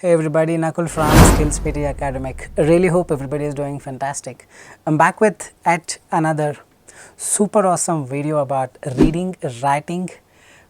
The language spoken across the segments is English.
Hey everybody, Nakul from Skills PTE Academic. Really hope everybody is doing fantastic. I'm back with yet another super awesome video about reading, writing,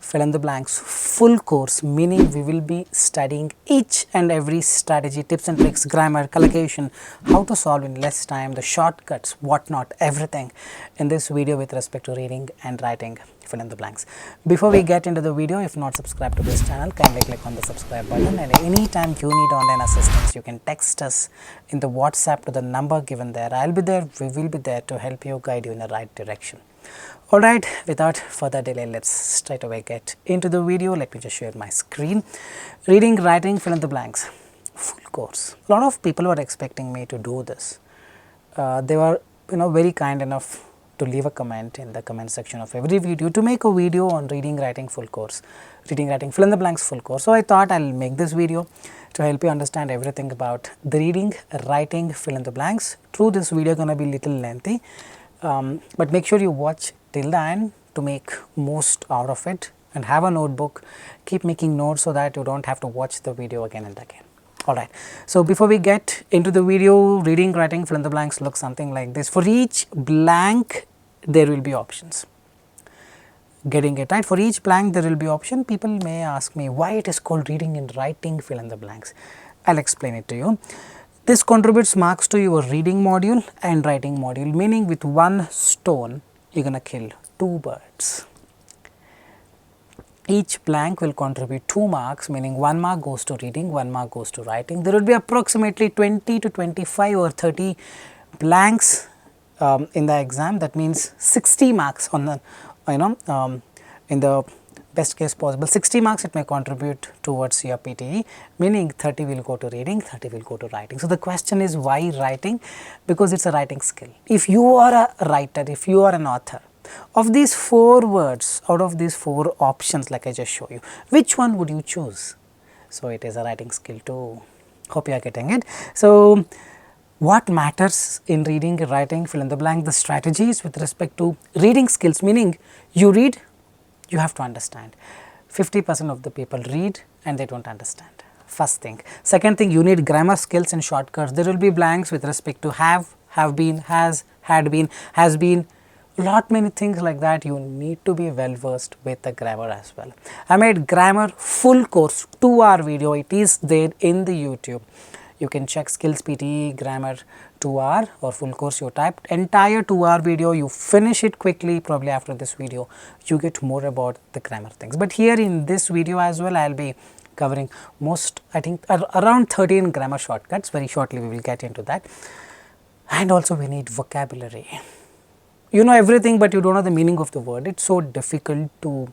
fill in the blanks, full course, meaning we will be studying each and every strategy, tips and tricks, grammar, collocation, how to solve in less time, the shortcuts, whatnot, everything in this video with respect to reading and writing, fill in the blanks. Before we get into the video, if not subscribed to this channel, kindly click on the subscribe button, and anytime you need online assistance, you can text us in the WhatsApp to the number given there. I'll be there, we will be there to help you, guide you in the right direction. Alright, without further delay, let's straight away get into the video. Let me just share my screen. Reading, writing, fill in the blanks, full course. A lot of people were expecting me to do this. They were very kind enough to leave a comment in the comment section of every video to make a video on reading, writing, full course, reading, writing, fill in the blanks, full course. So I thought I'll make this video to help you understand everything about the reading, writing, fill in the blanks. True, this video gonna be little lengthy, but make sure you watch till the end to make most out of it, and have a notebook, keep making notes so that you don't have to watch the video again and again. Alright, so before we get into the video, reading, writing, fill in the blanks looks something like this. For each blank there will be options. Getting it right? For each blank there will be option. People may ask me why it is called reading and writing, fill in the blanks. I'll explain it to you. This contributes marks to your reading module and writing module, meaning with one stone you're gonna kill two birds. Each blank will contribute 2 marks, meaning 1 mark goes to reading, 1 mark goes to writing. There will be approximately 20 to 25 or 30 blanks in the exam. That means 60 marks on the, in the best case possible, 60 marks it may contribute towards your PTE, meaning 30 will go to reading, 30 will go to writing. So the question is why writing? Because it's a writing skill. If you are a writer, if you are an author, of these 4 words, out of these 4 options like I just showed you, which one would you choose? So it is a writing skill too. Hope you are getting it. So what matters in reading, writing, fill in the blank, the strategies with respect to reading skills, meaning you read, you have to understand. 50% of the people read and they don't understand. First thing. Second thing, you need grammar skills and shortcuts. There will be blanks with respect to have been, has, had been, has been, lot many things like that. You need to be well versed with the grammar as well. I made grammar full course 2-hour video. It is there in the YouTube. You can check Skills PTE grammar 2-hour or full course. You type entire 2-hour video, you finish it quickly. Probably after this video you get more about the grammar things, but here in this video as well I'll be covering most, I think around 13 grammar shortcuts. Very shortly we will get into that. And also we need vocabulary. You know everything but you don't know the meaning of the word. It's so difficult to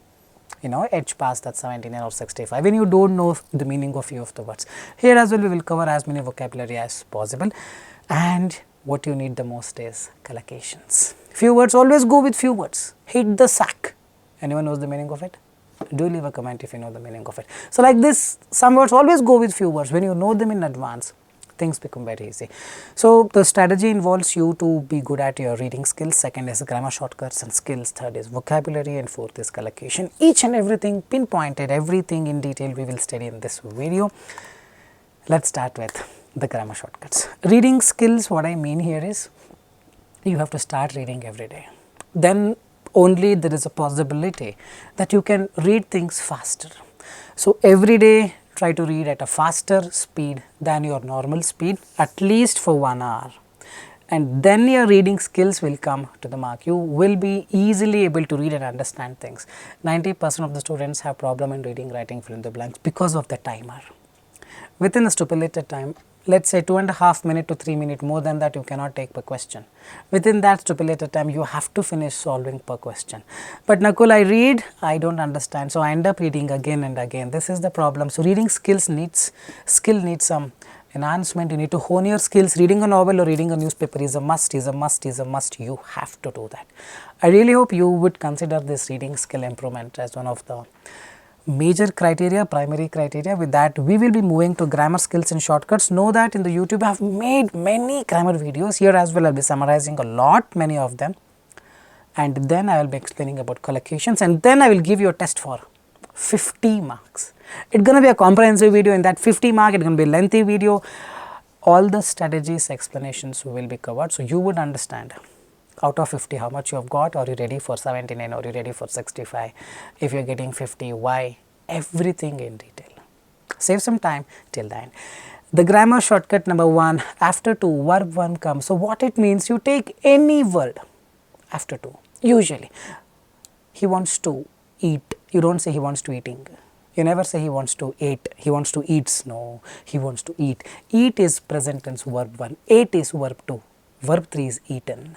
edge past that 79 or 65 when you don't know the meaning of few of the words. Here as well we will cover as many vocabulary as possible, and what you need the most is collocations. Few words, always go with few words. Hit the sack. Anyone knows the meaning of it? Do leave a comment if you know the meaning of it. So like this, some words always go with few words. When you know them in advance, things become very easy. So the strategy involves you to be good at your reading skills. Second is grammar shortcuts and skills. Third is vocabulary, and fourth is collocation. Each and everything pinpointed, everything in detail we will study in this video. Let's start with the grammar shortcuts. Reading skills, what I mean here is you have to start reading every day. Then only there is a possibility that you can read things faster. So every day try to read at a faster speed than your normal speed, at least for 1 hour, and then your reading skills will come to the mark. You will be easily able to read and understand things. 90% of the students have problem in reading, writing, fill in the blanks because of the timer. Within a stipulated time, let's say 2.5 minutes to 3 minutes, more than that you cannot take per question. Within that stipulated time you have to finish solving per question. But Nakul, I read, I don't understand, so I end up reading again and again. This is the problem. So reading skills needs some enhancement. You need to hone your skills. Reading a novel or reading a newspaper is a must, is a must, is a must. You have to do that. I really hope you would consider this reading skill improvement as one of the major criteria, primary criteria. With that we will be moving to grammar skills and shortcuts. Know that in the YouTube I have made many grammar videos. Here as well I will be summarizing a lot, many of them, and then I will be explaining about collocations, and then I will give you a test for 50 marks. It's going to be a comprehensive video. In that 50 mark, it's going to be a lengthy video. All the strategies, explanations will be covered. So, you would understand out of 50 how much you have got. Are you ready for 79? Are you ready for 65? If you are getting 50, why? Everything in detail. Save some time till the end. The grammar shortcut number 1, after 2 verb 1 comes. So, what it means, you take any word after 2. Usually he wants to eat, you don't say he wants to eating, you never say he wants to eat, he wants to eats. No, he wants to eat. Eat is present tense verb 1, ate is verb 2, verb 3 is eaten.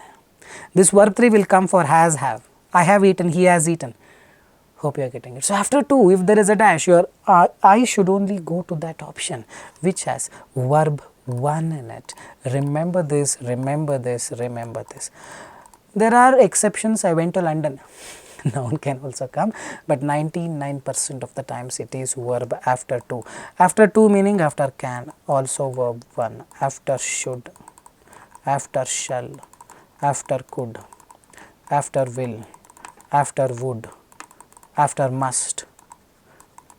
This verb 3 will come for has, have. I have eaten, he has eaten. Hope you are getting it. So, after 2, if there is a dash, your I should only go to that option which has verb 1 in it. Remember this, remember this, remember this. There are exceptions. I went to London. Noun can also come, but 99% of the times it is verb after 2. After 2 meaning after can, also verb 1, after should, after shall, after could, after will, after would, after must,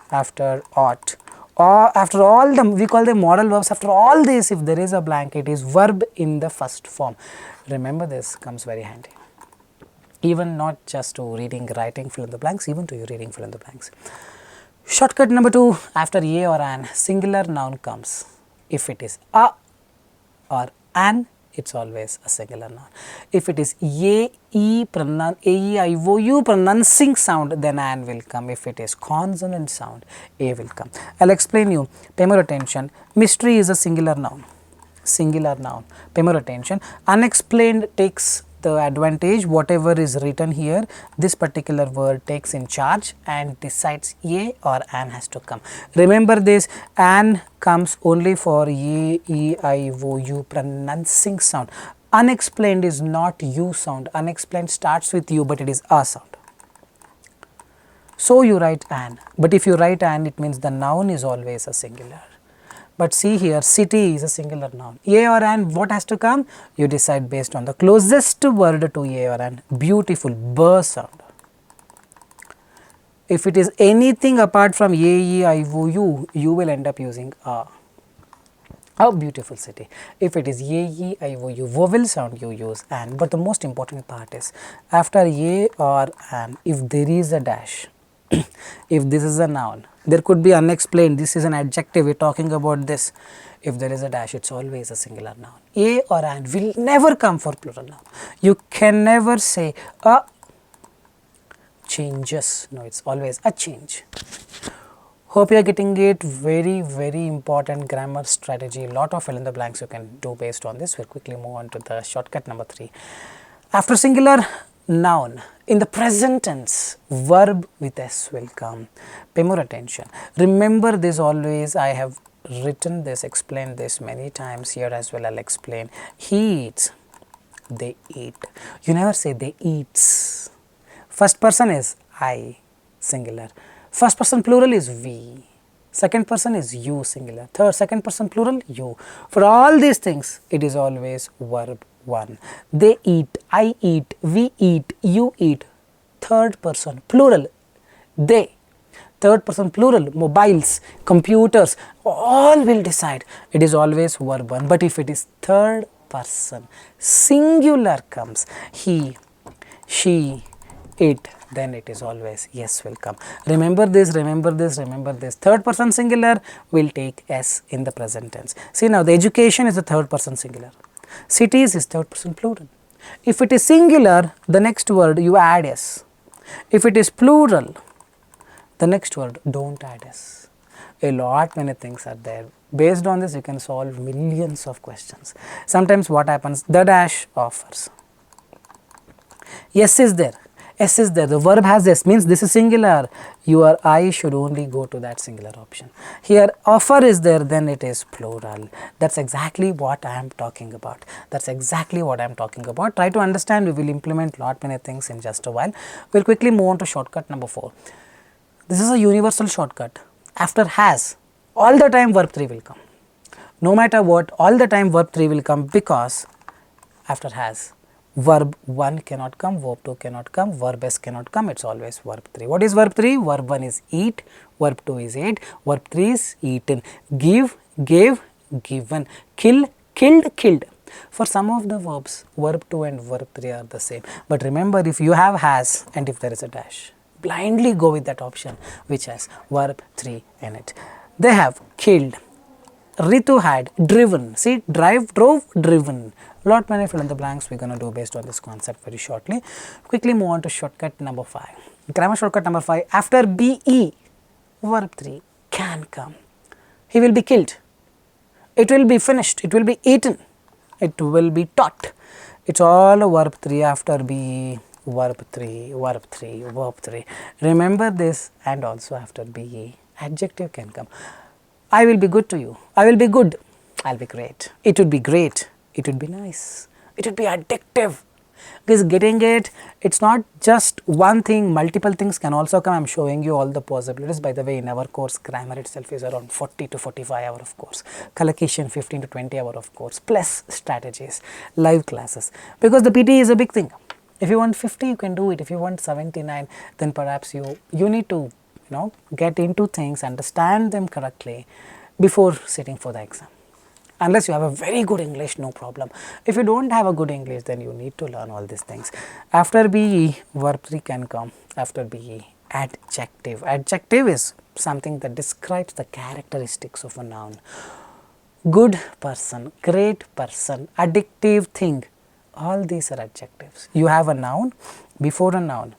after ought, or after all them, we call them modal verbs. After all this, if there is a blank, it is verb in the first form. Remember, this comes very handy, even not just to reading, writing, fill in the blanks, even to you reading, fill in the blanks. Shortcut number 2, after a or an, singular noun comes. If it is a or an, it's always a singular noun. If it is a, e, I, o, u pronouncing sound, then an will come. If it is consonant sound, a will come. I'll explain you. Pay more attention. Mystery is a singular noun. Singular noun. Pay more attention. Unexplained takes the advantage. Whatever is written here, this particular word takes in charge and decides a or an has to come. Remember this, an comes only for a, e, I, o, u pronouncing sound. Unexplained is not u sound. Unexplained starts with u, but it is a sound. So, you write an, but if you write an, it means the noun is always a singular. But see here, city is a singular noun. A or an, what has to come? You decide based on the closest word to a or an. Beautiful, b sound. If it is anything apart from a, e, I, o, u, you will end up using a. A beautiful city. If it is a, e, I, o, u, vowel sound, you use an. But the most important part is, after a or an, if there is a dash, if this is a noun, there could be unexplained, this is an adjective, we are talking about this. If there is a dash, it is always a singular noun. A or an will never come for plural noun. You can never say a changes, no, it is always a change. Hope you are getting it. Very, very important grammar strategy. Lot of fill in the blanks you can do based on this. We will quickly move on to the shortcut number 3. After singular noun, in the present tense, verb with s will come. Pay more attention. Remember this always. I have written this, explained this many times here as well. I will explain. He eats, they eat. You never say they eats. First person is I, singular. First person plural is we. Second person is you, singular. Third, second person plural, you. For all these things, it is always verb 1. They eat, I eat, we eat, you eat. Third person plural, they. Third person plural, mobiles, computers, all will decide. It is always verb 1. But if it is third person, singular comes, he, she, it, then it is always yes will come. Remember this, remember this, remember this. Third person singular will take s in the present tense. See now, the education is a third person singular. Cities is third person plural. If it is singular, the next word you add s. If it is plural, the next word don't add s. A lot many things are there. Based on this, you can solve millions of questions. Sometimes what happens, the dash offers. Yes is there. S is there, the verb has S, means this is singular, your I should only go to that singular option. Here offer is there, then it is plural. That is exactly what I am talking about. That is exactly what I am talking about. Try to understand, we will implement lot many things in just a while. We will quickly move on to shortcut number 4. This is a universal shortcut. After has, all the time verb 3 will come. No matter what, all the time verb 3 will come, because after has, Verb 1 cannot come, verb 2 cannot come, verb S cannot come, it's always verb 3. What is verb 3? Verb 1 is eat, verb 2 is ate, verb 3 is eaten, give, gave, given, kill, killed, killed. For some of the verbs, verb 2 and verb 3 are the same. But remember, if you have has and if there is a dash, blindly go with that option which has verb 3 in it. They have killed. Ritu had driven. See, drive, drove, driven. Lot many fill in the blanks we are going to do based on this concept very shortly. Quickly move on to shortcut number 5. Grammar shortcut number 5. After be, verb 3 can come. He will be killed. It will be finished. It will be eaten. It will be taught. It's all verb 3 after be, verb 3, verb 3, verb 3. Remember this, and also after be, adjective can come. I will be good to you. I will be good. I'll be great. It would be great. It would be nice. It would be addictive. Because getting it, it's not just one thing, multiple things can also come. I'm showing you all the possibilities. By the way, in our course, grammar itself is around 40 to 45 hour of course. Collocation 15 to 20 hour of course, plus strategies, live classes. Because the PTE is a big thing. If you want 50, you can do it. If you want 79, then perhaps you need to get into things, understand them correctly before sitting for the exam. Unless you have a very good English, no problem. If you don't have a good English, then you need to learn all these things. After be, verb 3 can come. After be, adjective. Adjective is something that describes the characteristics of a noun. Good person, great person, addictive thing. All these are adjectives. You have a noun, before a noun,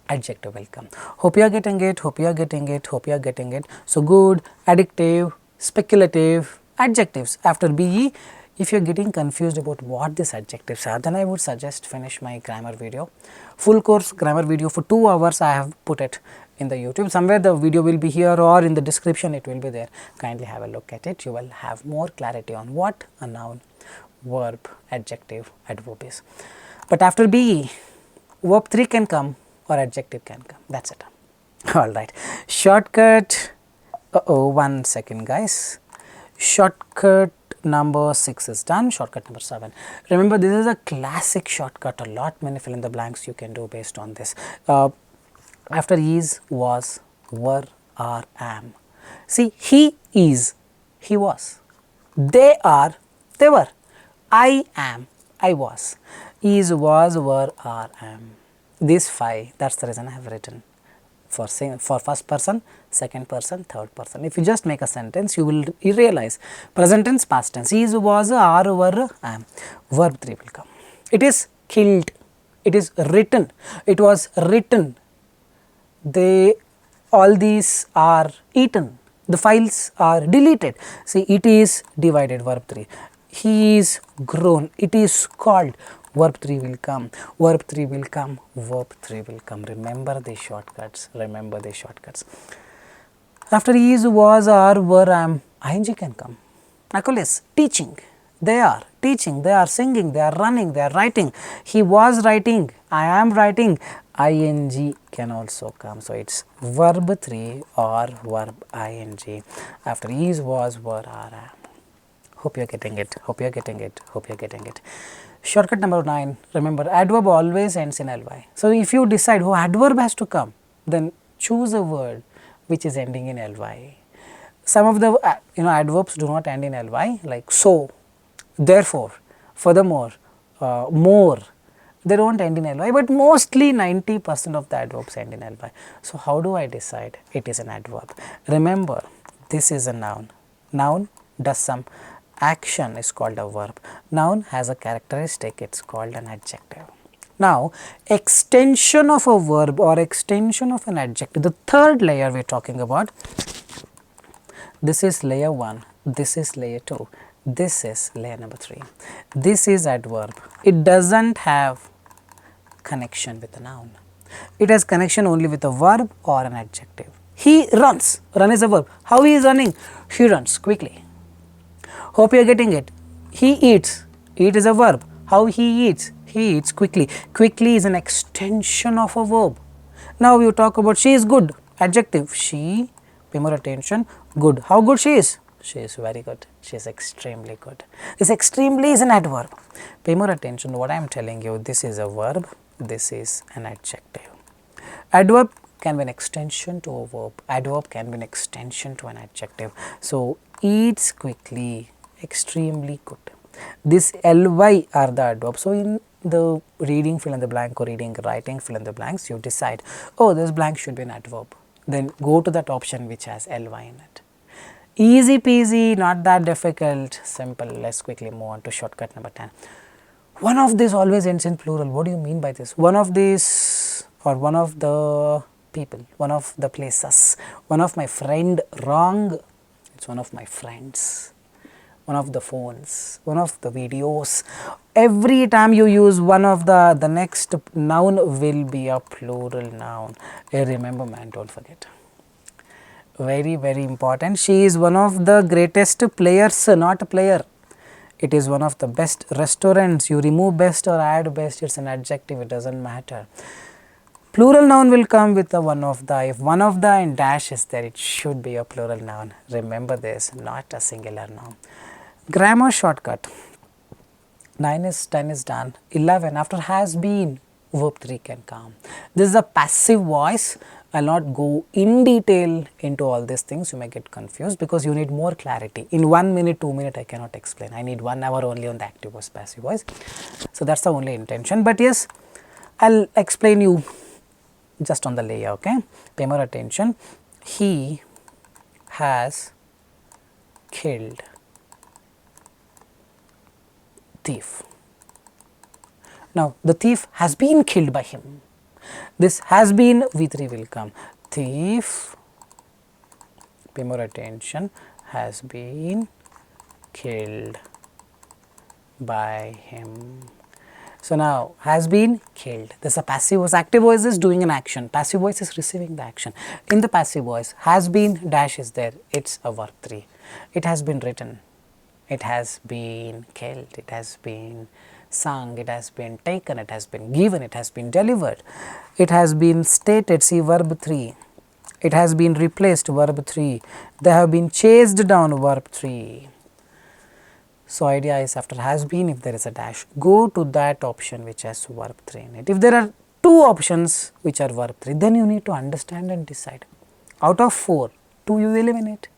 adjective will come. Hope you are getting it, hope you are getting it, hope you are getting it. So, good, addictive, speculative, adjectives. After be, if you are getting confused about what these adjectives are, then I would suggest finish my grammar video. Full course grammar video for 2 hours I have put it in the YouTube. Somewhere the video will be here or in the description it will be there. Kindly have a look at it. You will have more clarity on what a noun, verb, adjective, adverb is. But after be, verb 3 can come or adjective can come. That's it. Alright. Shortcut. One second guys. Shortcut number 6 is done. Shortcut number 7. Remember, this is a classic shortcut. A lot many fill in the blanks you can do based on this. After is, was, were, are, am. See, he is, he was. They are, they were. I am, I was. Is, was, were, are, am. These 5, that's the reason I have written. For first person, second person, third person. If you just make a sentence, you will realize present tense, past tense. Is, was, are, were, am. Verb 3 will come. It is killed. It is written. It was written. They, all these are eaten. The files are deleted. See, it is divided. Verb 3. He is grown. It is called. Verb 3 will come, verb 3 will come, verb 3 will come. Remember the shortcuts, remember the shortcuts. After is, was, are, were, am, ing can come. Nicholas, teaching, they are teaching, they are singing, they are running, they are writing. He was writing, I am writing, ing can also come. So, it is verb 3 or verb ing. After is, was, were, are, am. Hope you are getting it, hope you are getting it, hope you are getting it. Shortcut number 9, remember adverb always ends in ly. So, if you decide adverb has to come, then choose a word which is ending in ly. Some of the adverbs do not end in ly, like so, therefore, furthermore, more, they do not end in ly, but mostly 90% of the adverbs end in ly. So, how do I decide it is an adverb? Remember, this is a noun. Noun does some action is called a verb. Noun has a characteristic, it is called an adjective. Now, extension of a verb or extension of an adjective, the third layer we are talking about, this is layer 1, this is layer 2, this is layer number 3. This is adverb. It does not have connection with a noun. It has connection only with a verb or an adjective. He runs. Run is a verb. How he is running? He runs quickly. Hope you are getting it. He eats. Eat is a verb. How he eats? He eats quickly. Quickly is an extension of a verb. Now you talk about she is good. Adjective. She, pay more attention, good. How good she is? She is very good. She is extremely good. This extremely is an adverb. Pay more attention what I am telling you. This is a verb. This is an adjective. Adverb can be an extension to a verb. Adverb can be an extension to an adjective. So, eats quickly, extremely good. This ly are the adverbs. So, in the reading fill in the blank or reading writing fill in the blanks, you decide, oh, this blank should be an adverb. Then go to that option which has ly in it. Easy peasy, not that difficult, simple. Let's quickly move on to shortcut number 10. One of these always ends in plural. What do you mean by this? One of these, or one of the people, one of the places, one of my friend, wrong, it's one of my friends, one of the phones, one of the videos. Every time you use one of the next noun will be a plural noun. Remember man, don't forget. Very, very important. She is one of the greatest players, not a player. It is one of the best restaurants. You remove best or add best, it's an adjective, it doesn't matter. Plural noun will come with the one of the. If one of the and dash is there, it should be a plural noun. Remember this, not a singular noun. Grammar shortcut. 9 is 10 is done. 11 after has been, verb 3 can come. This is a passive voice. I will not go in detail into all these things, you may get confused because you need more clarity. In 1 minute, 2 minutes I cannot explain, I need 1 hour only on the active voice, passive voice. So, that is the only intention, but yes, I will explain you just on the layer, okay. Pay more attention. He has killed thief. Now, the thief has been killed by him. This has been, V3 will come. Thief, pay more attention, has been killed by him. So, now has been killed. This is a passive voice. Active voice is doing an action. Passive voice is receiving the action. In the passive voice, has been dash is there. It's a verb 3. It has been written. It has been killed. It has been sung, it has been taken, it has been given, it has been delivered, it has been stated, see verb 3, it has been replaced, verb 3, they have been chased down, verb 3. So, idea is after has been, if there is a dash, go to that option which has verb 3 in it. If there are 2 options which are verb 3, then you need to understand and decide. Out of 4, 2 you eliminate.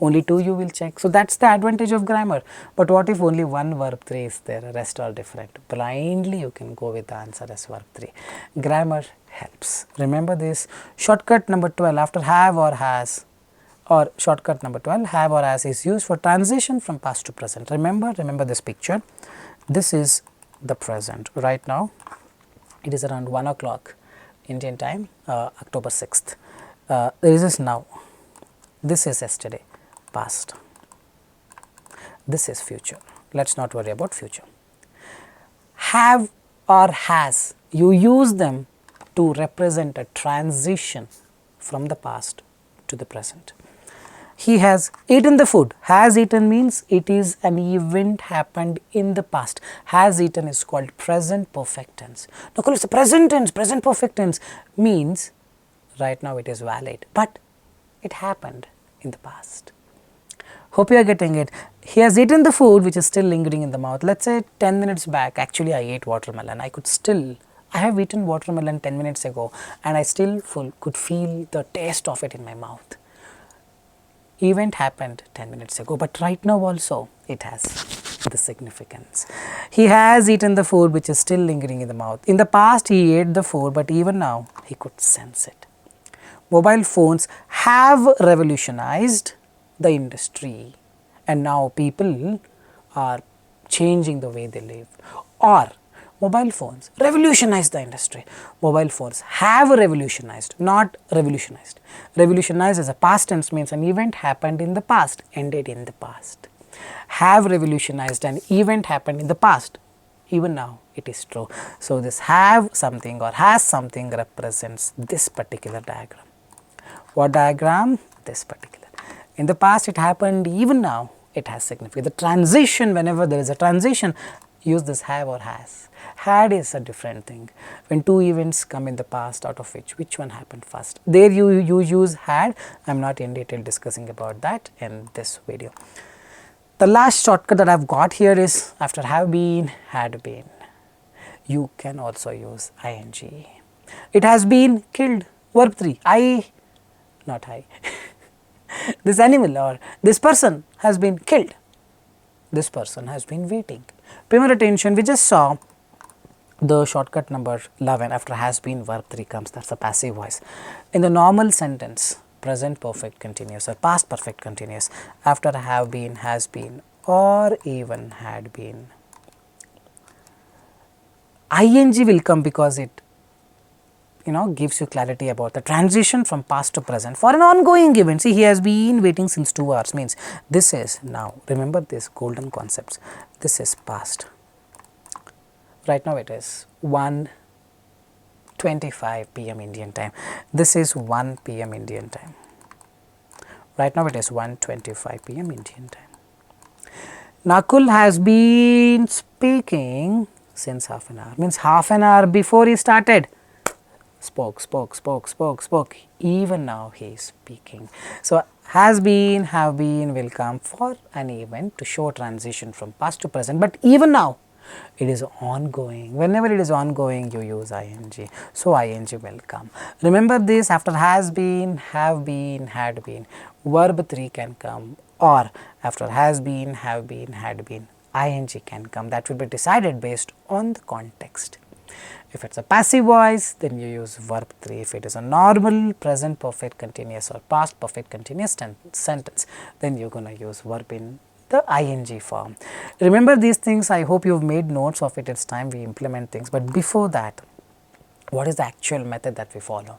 Only 2 you will check. So, that is the advantage of grammar. But what if only 1 verb 3 is there, rest are different. Blindly you can go with the answer as verb 3. Grammar helps. Remember this. Shortcut number 12 after have or has, or shortcut number 12 have or has is used for transition from past to present. Remember this picture. This is the present. Right now it is around 1 o'clock Indian time, October 6th. This is now. This is yesterday. Past. This is future. Let us not worry about future. Have or has, you use them to represent a transition from the past to the present. He has eaten the food. Has eaten means it is an event happened in the past. Has eaten is called present perfect tense. Now, call it the present tense. Present perfect tense means right now it is valid, but it happened in the past. Hope you are getting it. He has eaten the food which is still lingering in the mouth. Let us say 10 minutes back, actually I ate watermelon. I have eaten watermelon 10 minutes ago and I still could feel the taste of it in my mouth. Event happened 10 minutes ago, but right now also it has the significance. He has eaten the food which is still lingering in the mouth. In the past he ate the food, but even now he could sense it. Mobile phones have revolutionized the industry and now people are changing the way they live. Or mobile phones revolutionized the industry. Mobile phones have revolutionized, not revolutionized. Revolutionized as a past tense means an event happened in the past, ended in the past. Have revolutionized, an event happened in the past, even now it is true. So, this have something or has something represents this particular diagram. What diagram? This particular. In the past it happened, even now it has significance. The transition, whenever there is a transition, use this have or has. Had is a different thing. When two events come in the past, out of which one happened first? There you use had. I am not in detail discussing about that in this video. The last shortcut that I have got here is after have been, had been. You can also use ing. It has been killed, verb 3, not I. This animal or this person has been killed. This person has been waiting. Pay more attention, we just saw the shortcut number 11 after has been verb 3 comes, that is a passive voice. In the normal sentence, present perfect continuous or past perfect continuous, after have been, has been or even had been, ing will come because it gives you clarity about the transition from past to present for an ongoing event. See, he has been waiting since 2 hours means this is now. Remember this golden concepts. This is past. Right now it is 1:25 p.m. Indian time. This is 1 p.m. Indian time. Right now it is 1:25 p.m. Indian time. Nakul has been speaking since half an hour. Means half an hour before he started. Spoke. Even now he is speaking. So, has been, have been will come for an event to show transition from past to present, but even now it is ongoing. Whenever it is ongoing, you use ing. So, ing will come. Remember this, after has been, have been, had been, verb 3 can come, or after has been, have been, had been, ing can come. That will be decided based on the context. If it is a passive voice, then you use verb 3. If it is a normal present perfect continuous or past perfect continuous sentence, then you are going to use verb in the ing form. Remember these things, I hope you have made notes of it. It is time we implement things, but before that, what is the actual method that we follow?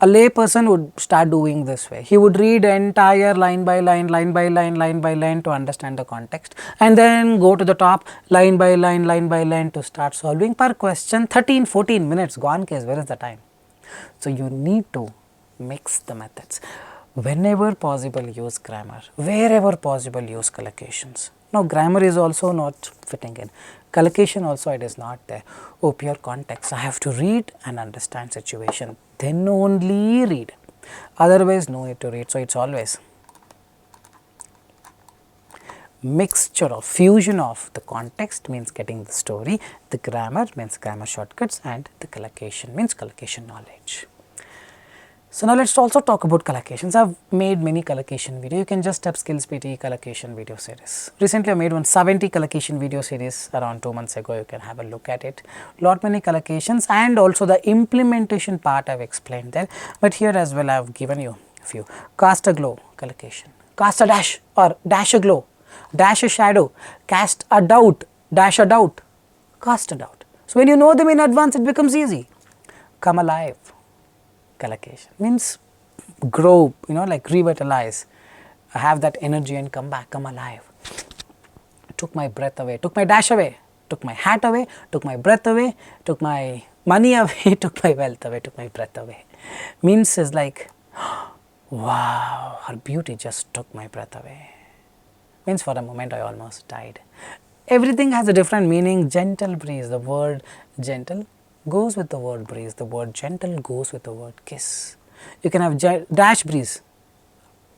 A lay person would start doing this way. He would read entire line by line to understand the context, and then go to the top line by line to start solving per question. 13-14 minutes gone case, where is the time? So, you need to mix the methods. Whenever possible, use grammar. Wherever possible, use collocations. Now, grammar is also not fitting in. Collocation also it is not there. Oh, pure context. I have to read and understand situation. Then only read. Otherwise, no need to read. So, it is always mixture of fusion of the context means getting the story, the grammar means grammar shortcuts, and the collocation means collocation knowledge. So, now let us also talk about collocations. I have made many collocation videos. You can just type skills PTE collocation video series. Recently, I made one 70 collocation video series around 2 months ago. You can have a look at it. Lot many collocations, and also the implementation part I have explained there. But here as well I have given you a few. Cast a glow collocation. Cast a dash or dash a glow. Dash a shadow. Cast a doubt. Dash a doubt. Cast a doubt. So, when you know them in advance, it becomes easy. Come alive. Collocation means grow, like revitalize, have that energy and come back, come alive. Took my breath away, took my dash away, took my hat away, took my breath away, took my money away, took my wealth away, took my breath away. Means is like, wow, her beauty just took my breath away. Means for a moment I almost died. Everything has a different meaning. Gentle breeze, the word gentle goes with the word breeze, the word gentle goes with the word kiss. You can have dash breeze,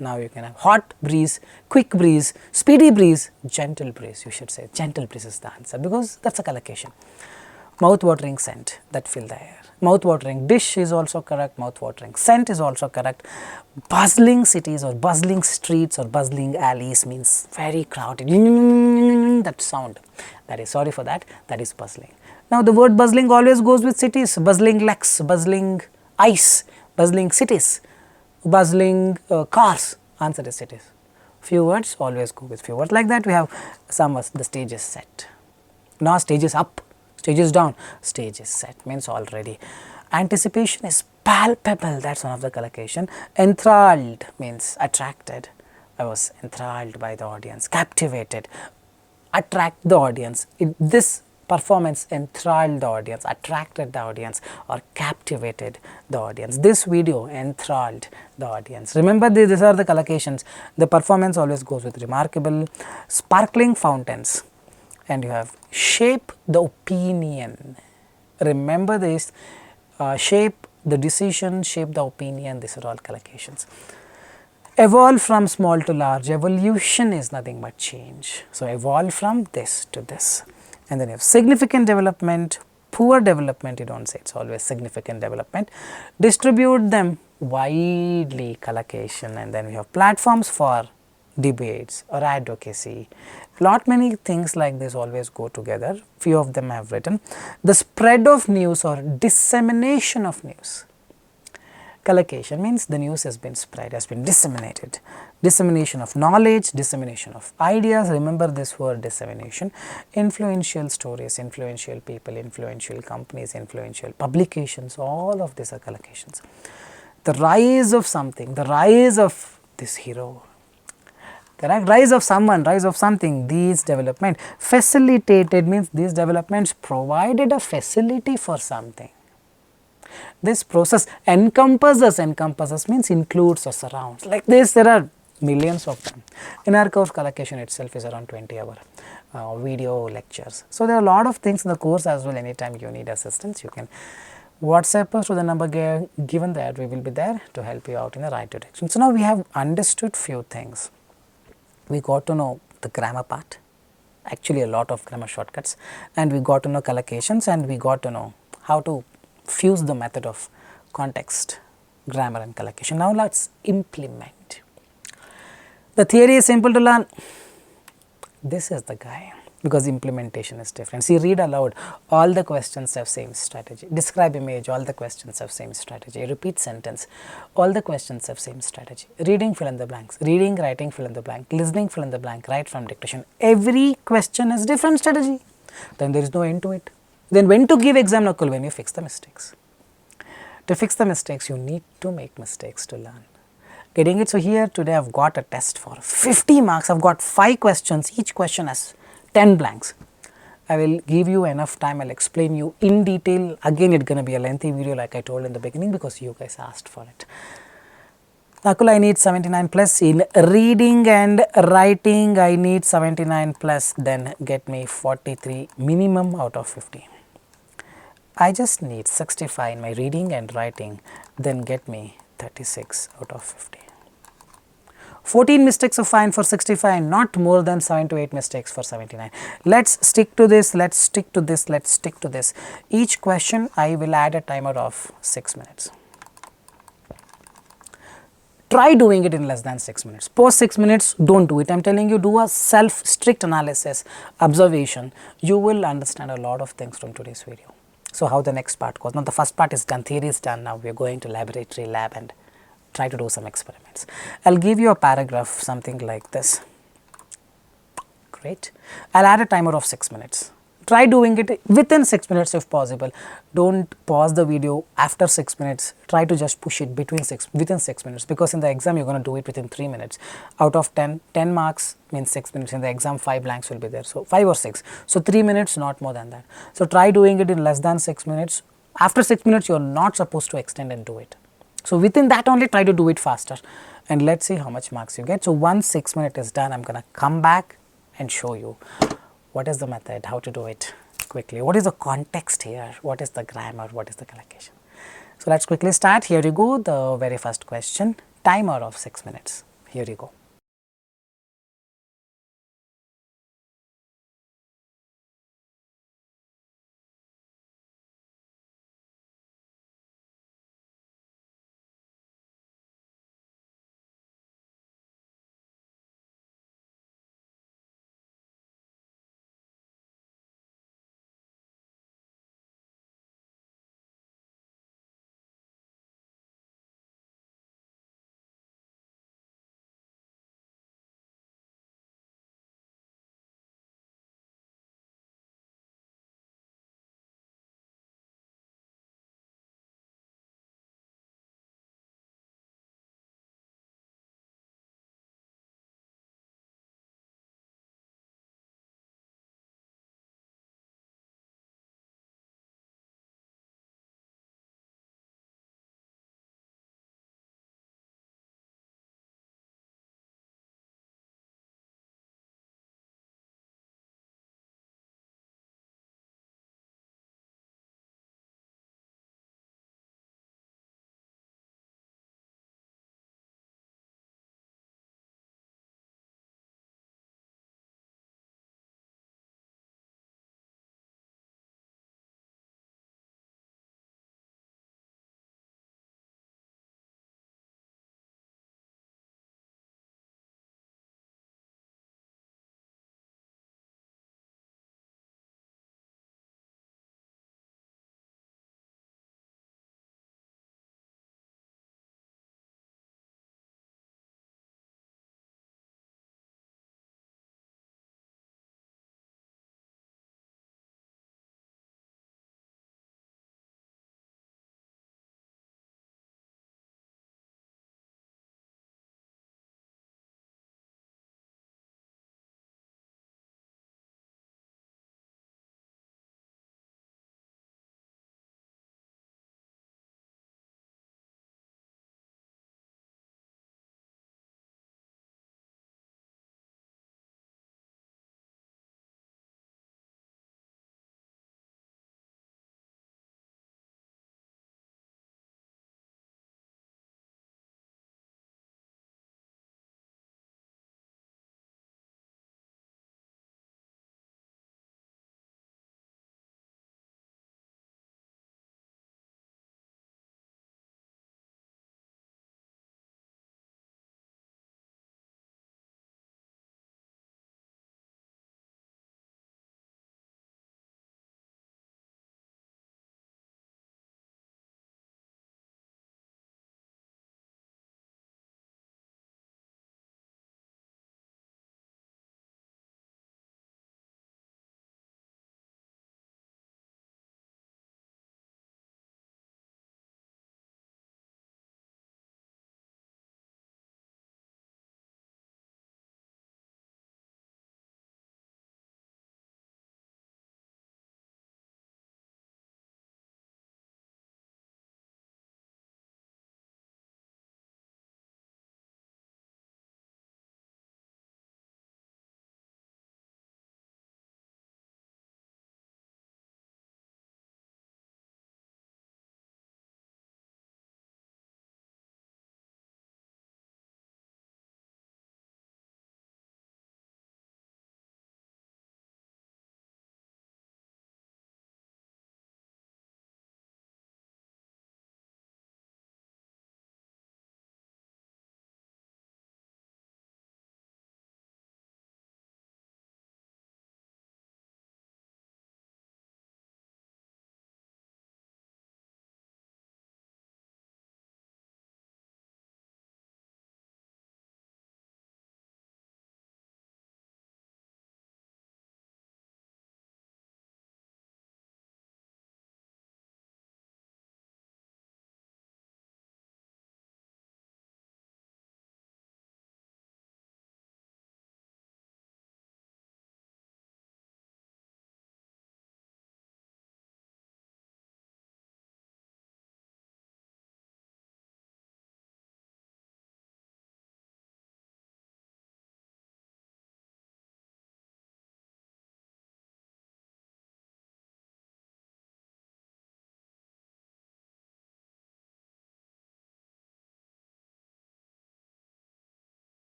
now you can have hot breeze, quick breeze, speedy breeze, gentle breeze, you should say. Gentle breeze is the answer because that is a collocation. Mouth-watering scent that fill the air. Mouth-watering dish is also correct, mouth-watering scent is also correct. Bustling cities or bustling streets or bustling alleys means very crowded, that sound, that is, sorry for that, that is bustling. Now, the word bustling always goes with cities, bustling lakes, bustling ice, bustling cities, bustling cars, answer is cities. Few words always go with few words. Like that we have some the stage is set. Now, stage is up, stage is down, stage is set means already. Anticipation is palpable, that is one of the collocation. Enthralled means attracted, I was enthralled by the audience, captivated, attract the audience. This performance enthralled the audience, attracted the audience or captivated the audience. This video enthralled the audience. Remember these are the collocations. The performance always goes with remarkable. Sparkling fountains. and you have shape the opinion. Remember this, shape the decision, shape the opinion, these are all collocations. Evolve from small to large, evolution is nothing but change. So, evolve from this to this, and then you have significant development, poor development, you do not say, it is always significant development. Distribute them widely, collocation, and then we have platforms for debates or advocacy. Lot many things like this always go together, few of them I have written. The spread of news or dissemination of news. Collocation means the news has been spread, has been disseminated. Dissemination of knowledge, dissemination of ideas, remember this word dissemination. Influential stories, influential people, influential companies, influential publications, all of these are collocations. The rise of something, the rise of this hero, correct, rise of someone, rise of something, these development. Facilitated means these developments provided a facility for something. This process encompasses means includes or surrounds. Like this, there are millions of them. In our course, collocation itself is around 20-hour video lectures. So, there are a lot of things in the course as well. Anytime you need assistance, you can WhatsApp us to the number given there. We will be there to help you out in the right direction. So, now we have understood few things. We got to know the grammar part, actually a lot of grammar shortcuts, and we got to know collocations, and we got to know how to fuse the method of context, grammar and collocation. Now, let us implement. The theory is simple to learn. This is the guy, because implementation is different. See, read aloud, all the questions have same strategy. Describe image, all the questions have same strategy. Repeat sentence, all the questions have same strategy. Reading, fill in the blanks. Reading, writing, fill in the blank. Listening, fill in the blank. Write from dictation. Every question has different strategy. Then there is no end to it. Then when to give exam knuckle? When you fix the mistakes. To fix the mistakes, you need to make mistakes to learn. Getting it? So, here today I have got a test for 50 marks. I have got 5 questions, each question has 10 blanks. I will give you enough time, I will explain you in detail. Again, it is going to be a lengthy video like I told in the beginning, because you guys asked for it. Nakul, I need 79 plus. In reading and writing, I need 79 plus, then get me 43 minimum out of 50. I just need 65 in my reading and writing, then get me 36 out of 50. 14 mistakes are fine for 65, not more than 7 to 8 mistakes for 79. Let's stick to this, let's stick to this, let's stick to this. Each question I will add a timer of 6 minutes. Try doing it in less than 6 minutes. Post 6 minutes, don't do it. I am telling you, do a self-strict analysis, observation. You will understand a lot of things from today's video. So, how the next part goes? Now, the first part is done, theory is done. Now, we are going to laboratory lab and try to do some experiments. I will give you a paragraph, something like this. Great. I will add a timer of 6 minutes. Try doing it within 6 minutes if possible. Don't pause the video after 6 minutes. Try to just push it within 6 minutes, because in the exam you are going to do it within 3 minutes. Out of 10 marks means 6 minutes. In the exam 5 blanks will be there. So, 5 or 6. So, 3 minutes, not more than that. So, try doing it in less than 6 minutes. After 6 minutes you are not supposed to extend and do it. So, within that only try to do it faster, and let us see how much marks you get. So, once 6 minutes is done, I am going to come back and show you what is the method, how to do it quickly, what is the context here, what is the grammar, what is the collocation. So, let us quickly start. Here you go, the very first question, timer of 6 minutes. Here you go.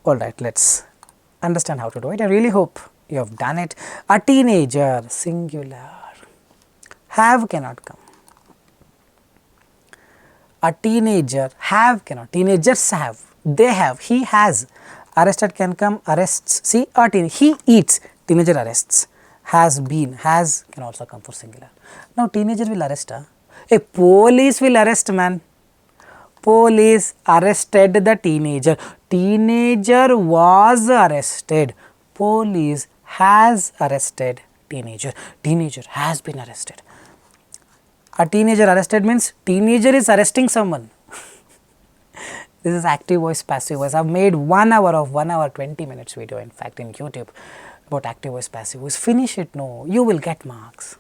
Alright, let's understand how to do it. I really hope you have done it. A teenager, singular. Have cannot come. A teenager, have cannot. Teenagers have. They have. He has. Arrested can come. Arrests. See, a teen. He eats. Teenager arrests. Has been. Has can also come for singular. Now, teenager will arrest. A police will arrest, man. Police arrested the teenager. Teenager was arrested. Police has arrested teenager. Teenager has been arrested. A teenager arrested means teenager is arresting someone. This is active voice, passive voice. I have made 1 hour of 1 hour 20 minutes video in fact in YouTube about active voice, passive voice. Finish it, no, you will get marks.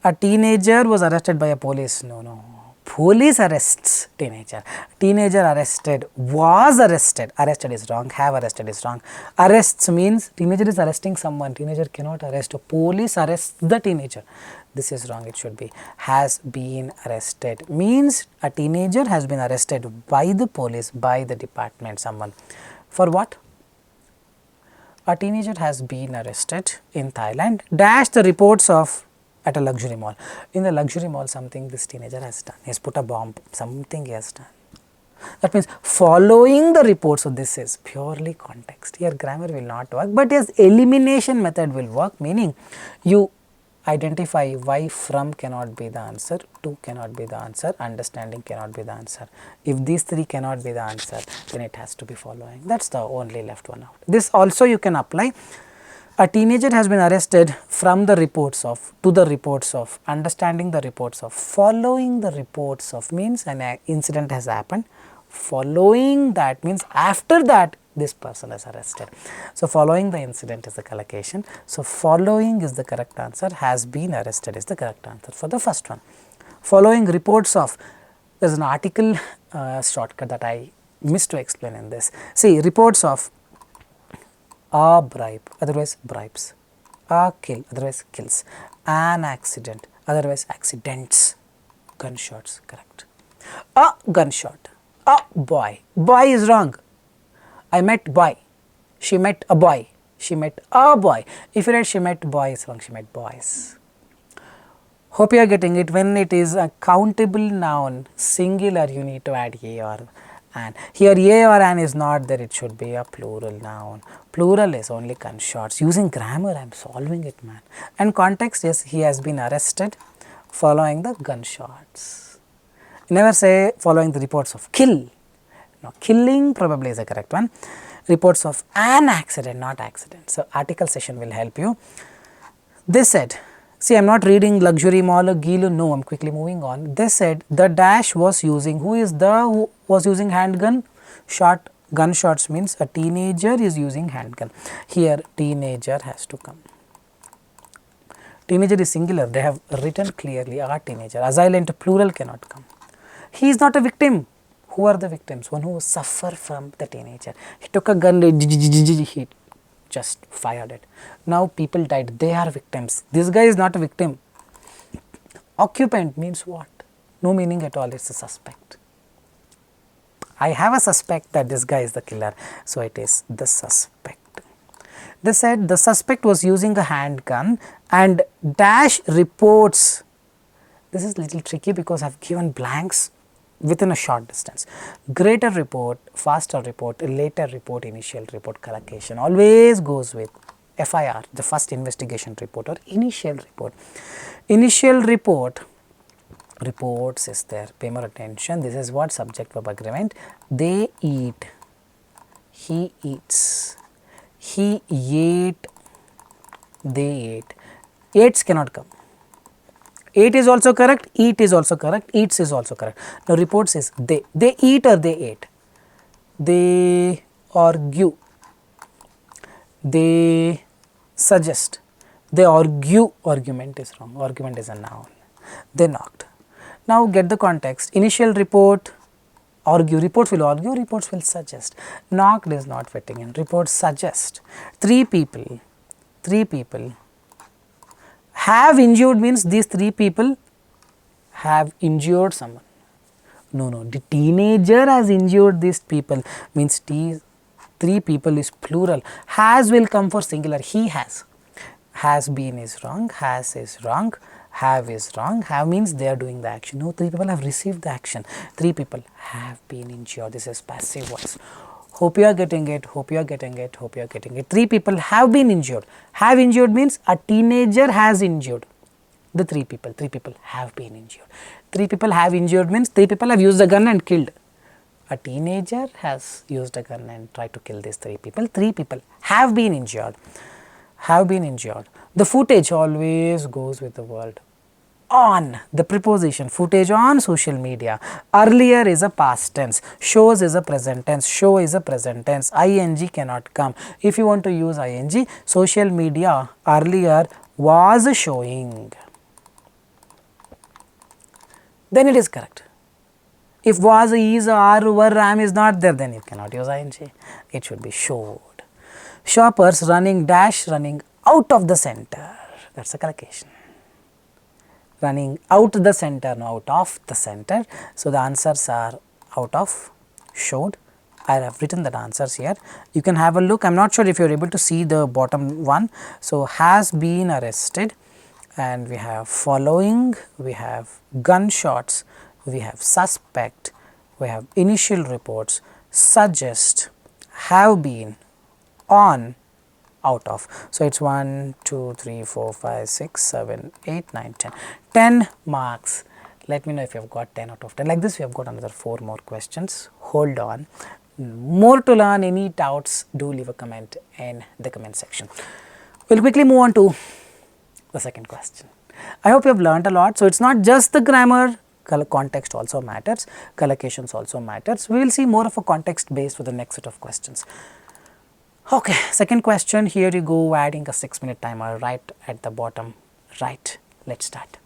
A teenager was arrested by a police, no. Police arrests teenager. Teenager arrested, was arrested. Arrested is wrong, have arrested is wrong. Arrests means teenager is arresting someone. Teenager cannot arrest. Police arrests the teenager. This is wrong, it should be has been arrested. Means a teenager has been arrested by the police, by the department, someone. For what? A teenager has been arrested in Thailand. Dash the reports of at a luxury mall. In the luxury mall, something this teenager has done. He has put a bomb, something he has done. That means following the reports. So, this is purely context. Here grammar will not work, but yes, elimination method will work, meaning you identify why from cannot be the answer, to cannot be the answer, understanding cannot be the answer. If these 3 cannot be the answer, then it has to be following. That is the only left one out. This also you can apply. A teenager has been arrested from the reports of, to the reports of, understanding the reports of, following the reports of means an incident has happened. Following that means after that this person is arrested. So, following the incident is the collocation. So, following is the correct answer, has been arrested is the correct answer for the first one. Following reports of, there is an article shortcut that I missed to explain in this. See, reports of a bribe, otherwise bribes, a kill, otherwise kills, an accident, otherwise accidents, gunshots, correct. A gunshot, a boy, boy is wrong. I met boy, she met a boy, she met a boy. If you write she met boy, it's wrong, she met boys. Hope you are getting it. When it is a countable noun, singular, you need to add a or an. Here a or an is not there, it should be a plural noun. Plural is only gunshots. Using grammar, I am solving it, man. And context, yes, he has been arrested following the gunshots. Never say following the reports of kill. No, killing probably is the correct one. Reports of an accident, not accident. So, article session will help you. They said, see, I am not reading luxury mall or Gilu, no, I am quickly moving on. They said the dash was using, who was using handgun? Gunshots means a teenager is using handgun. Here, teenager has to come. Teenager is singular, they have written clearly, a teenager. Assailant plural cannot come. He is not a victim. Who are the victims? One who suffer from the teenager. He took a gun, he just fired it. Now people died, they are victims. This guy is not a victim. Occupant means what? No meaning at all, it is a suspect. I have a suspect that this guy is the killer, so it is the suspect. They said the suspect was using a handgun and dash reports. This is little tricky because I have given blanks within a short distance. Greater report, faster report, later report, initial report, collocation always goes with FIR, the first investigation report or initial report. Initial report, reports is there, pay more attention. This is what subject verb agreement. They eat, he eats, he ate, they ate. Eats cannot come. Ate is also correct, eat is also correct, eats is also correct. Now, reports is they eat or they ate, they argue, they suggest, they argue, argument is wrong, argument is a noun, they knocked. Now, get the context. Initial report, argue, reports will argue, reports will suggest. Knocked is not fitting in, reports suggest. Three people have injured means these 3 people have injured someone. No, the teenager has injured these people means T 3 people is plural. Has will come for singular. He has. Has been is wrong. Has is wrong. Have is wrong. Have means they are doing the action. No, 3 people have received the action. 3 people have been injured. This is passive voice. Hope you are getting it. Hope you are getting it. Hope you are getting it. 3 people have been injured. Have injured means a teenager has injured. The 3 people have been injured. 3 people have injured means 3 people have used a gun and killed. A teenager has used a gun and tried to kill these 3 people. 3 people have been injured. Have been injured. The footage always goes with the word on. The preposition footage on social media. Earlier is a past tense. Shows is a present tense. Show is a present tense. ing cannot come. If you want to use ing, social media earlier was showing. Then it is correct. If was, is, are, were, am is not there, then you cannot use ing. It should be showed. Shoppers running dash running out of the center. That's a collocation. Running out the center, no, out of the center. So, the answers are out of, showed. I have written the answers here. You can have a look. I am not sure if you are able to see the bottom one. So, has been arrested, and we have following, we have gunshots, we have suspect, we have initial reports, suggest, have been, on, out of. So, it is 1, 2, 3, 4, 5, 6, 7, 8, 9, 10. 10 marks. Let me know if you have got 10 out of 10. Like this, we have got another 4 more questions. Hold on. More to learn. Any doubts, do leave a comment in the comment section. We will quickly move on to the second question. I hope you have learned a lot. So, it is not just the grammar, context also matters, collocations also matters. We will see more of a context based for the next set of questions. Okay, second question, here you go, adding a 6-minute timer right at the bottom right. Let's start.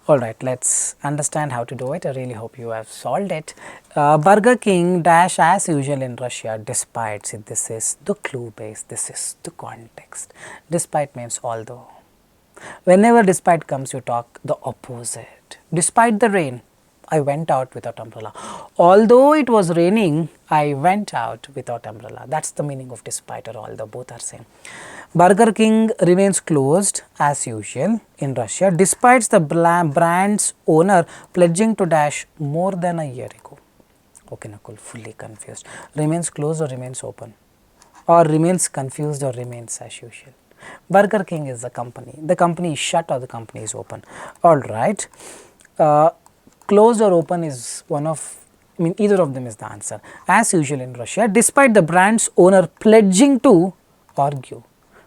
Alright, let's understand how to do it. I really hope you have solved it. Burger King dash as usual in Russia despite, see, this is the clue base, this is the context. Despite means although. Whenever despite comes, you talk the opposite. Despite the rain, I went out without umbrella. Although it was raining, I went out without umbrella. That's the meaning of despite or although, both are same. Burger King remains closed as usual in Russia despite the brand's owner pledging to dash more than a year ago. Okay, Nakul, fully confused. Remains closed or remains open? Or remains confused or remains as usual? Burger King is a company. The company is shut or the company is open. Alright. Closed or open is one of, I mean, either of them is the answer. As usual in Russia, despite the brand's owner pledging to argue,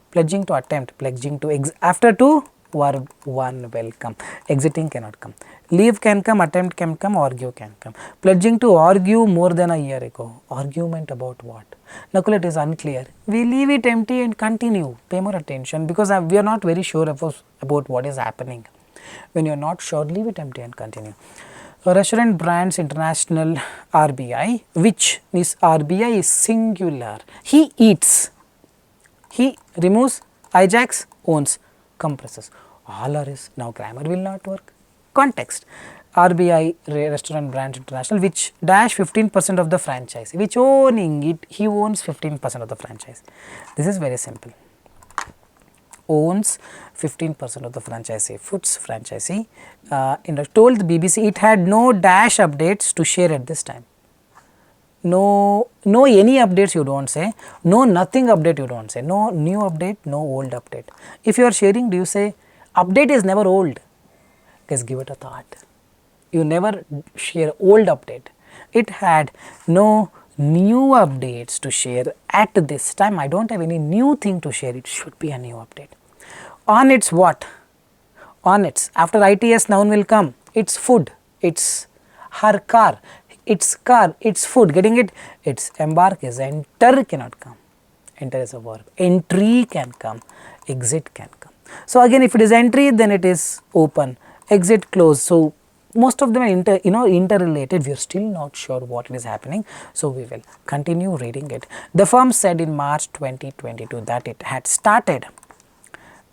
pledging to attempt, pledging to after two, verb 1 will come. Exiting cannot come. Leave can come, attempt can come, argue can come. Pledging to argue more than a year ago. Argument about what? Nakul, it is unclear. We leave it empty and continue. Pay more attention because we are not very sure about what is happening. When you are not sure, leave it empty and continue. Restaurant Brands International RBI, which is RBI is singular. He eats. He removes, hijacks, owns, compresses. All are is, now grammar will not work. Context. RBI Restaurant Brands International, which dash 15% of the franchise, which owning it, he owns 15% of the franchise. This is very simple. Owns 15% of the franchisee, Foods franchisee, told the BBC it had no dash updates to share at this time. No any updates you don't say, no nothing update you don't say, no new update, no old update. If you are sharing, do you say update is never old? Guys, give it a thought. You never share old update. It had no new updates to share at this time. I don't have any new thing to share, it should be a new update. On its what? On its, after ITS noun will come, it's food, it's her car, it's car, it's food, getting it? It's embark is enter cannot come, enter is a verb, entry can come, exit can come. So again, if it is entry, then it is open, exit close. So most of them are interrelated. We are still not sure what is happening, so we will continue reading it. The firm said in March 2022 that it had started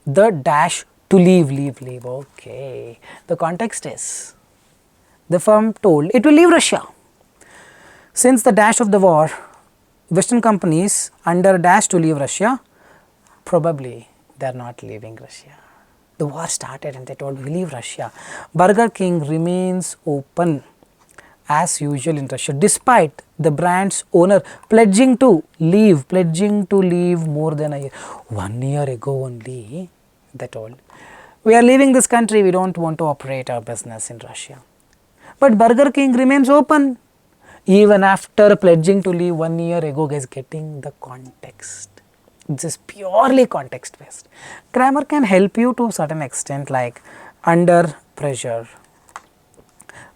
the dash to leave. Okay, the context is the firm told it will leave Russia. Since the dash of the war, Western companies under dash to leave Russia, probably they are not leaving Russia. The war started and they told we leave Russia. Burger King remains open as usual in Russia despite the brand's owner pledging to leave more than a year. 1 year ago only they told we are leaving this country, we don't want to operate our business in Russia. But Burger King remains open even after pledging to leave 1 year ago. Guys, getting the context. This is purely context based. Grammar can help you to a certain extent, like under pressure,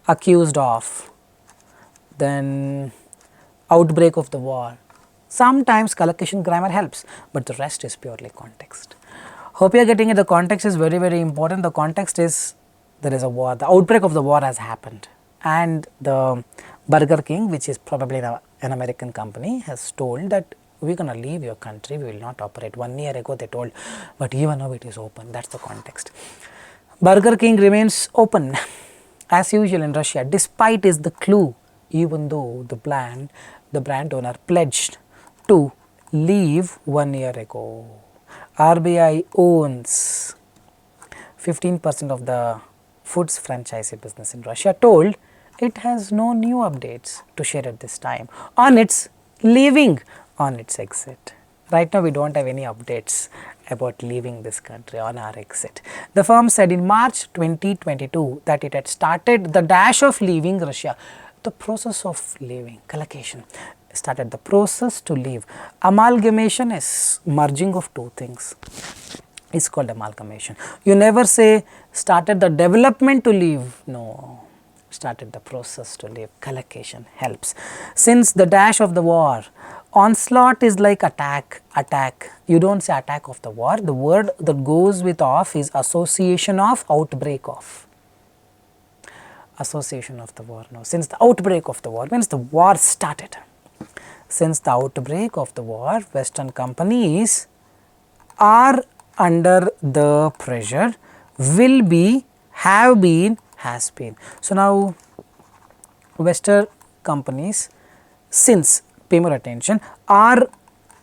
accused of, then outbreak of the war. Sometimes collocation grammar helps, but the rest is purely context. Hope you are getting it. The context is very, very important. The context is there is a war, the outbreak of the war has happened, and the Burger King, which is probably an American company, has told that we are going to leave your country, we will not operate. 1 year ago they told, but even now it is open. That's the context. Burger King remains open as usual in Russia despite is the clue, even though the brand owner pledged to leave 1 year ago. RBI owns 15% of the foods franchisee business in Russia, told it has no new updates to share at this time on its leaving, on its exit. Right now we don't have any updates about leaving this country on our exit. The firm said in March 2022 that it had started the dash of leaving Russia, the process of leaving, collocation, started the process to leave. Amalgamation is merging of two things. It's called amalgamation. You never say started the development to leave. No, started the process to leave. Collocation helps. Since the dash of the war, onslaught is like attack. You don't say attack of the war. The word that goes with off is association of, outbreak of. association of the war. No, since the outbreak of the war, means the war started. Since the outbreak of the war, Western companies are under the pressure, will be, have been, has been. So, now Western companies, since, pay more attention, are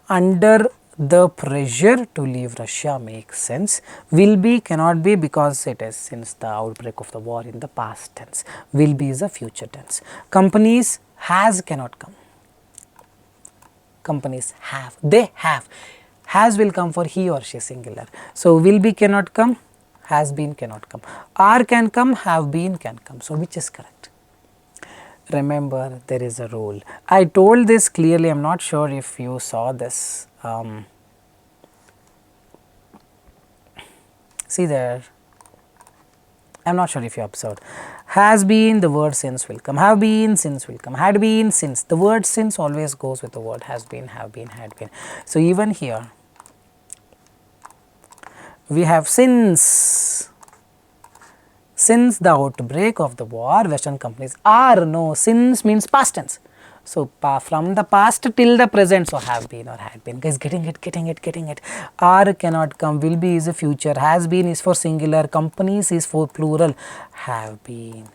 under the pressure to leave Russia makes sense. Will be, cannot be, because it is since the outbreak of the war in the past tense. Will be is a future tense. Companies, has, cannot come. Companies have, they have. Has will come for he or she singular. So, will be cannot come, has been cannot come. Are can come, have been can come. So, which is correct? Remember, there is a rule. I told this clearly, I am not sure if you saw this. See there, I am not sure if you observed. Has been, the word since will come. Have been, since will come. Had been, since. The word since always goes with the word has been, have been, had been. So, even here, we have since. Since the outbreak of the war, Western companies are, no, since means past tense. So, from the past till the present, so have been or had been. Guys, getting it. Are cannot come, will be is a future, has been is for singular, companies is for plural, have been.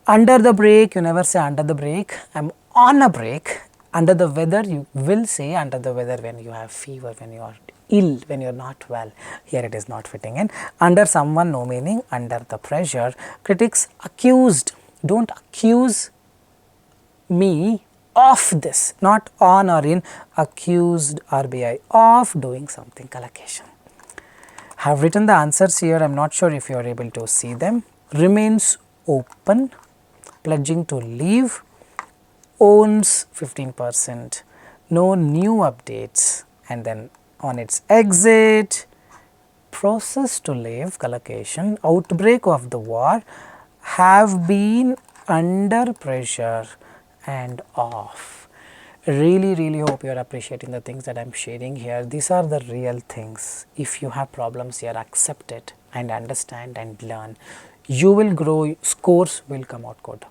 Under the break, you never say under the break, I am on a break. Under the weather, you will say under the weather when you have fever, when you are ill, when you are not well. Here it is not fitting in. Under someone, no meaning. Under the pressure, critics accused. Don't accuse me of this, not on or in. Accused RBI of doing something, collocation. Have written the answers here. I am not sure if you are able to see them. Remains open, pledging to leave, owns 15%, no new updates, and then on its exit, process to leave, collocation, outbreak of the war, have been under pressure, and off. Really hope you are appreciating the things that I am sharing here. These are the real things. If you have problems here, accept it and understand and learn. You will grow, scores will come out good.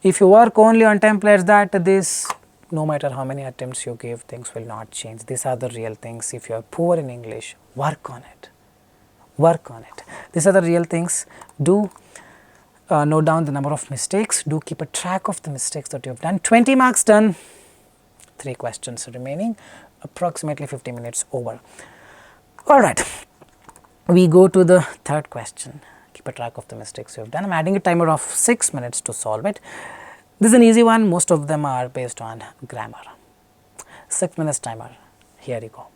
If you work only on templates, that this, no matter how many attempts you give, things will not change. These are the real things. If you are poor in English, work on it. Work on it. These are the real things. Do note down the number of mistakes. Do keep a track of the mistakes that you have done. 20 marks done. 3 questions remaining. Approximately 50 minutes over. Alright. We go to the third question. Keep a track of the mistakes you have done. I am adding a timer of 6 minutes to solve it. This is an easy one. Most of them are based on grammar. 6 minutes timer. Here you go.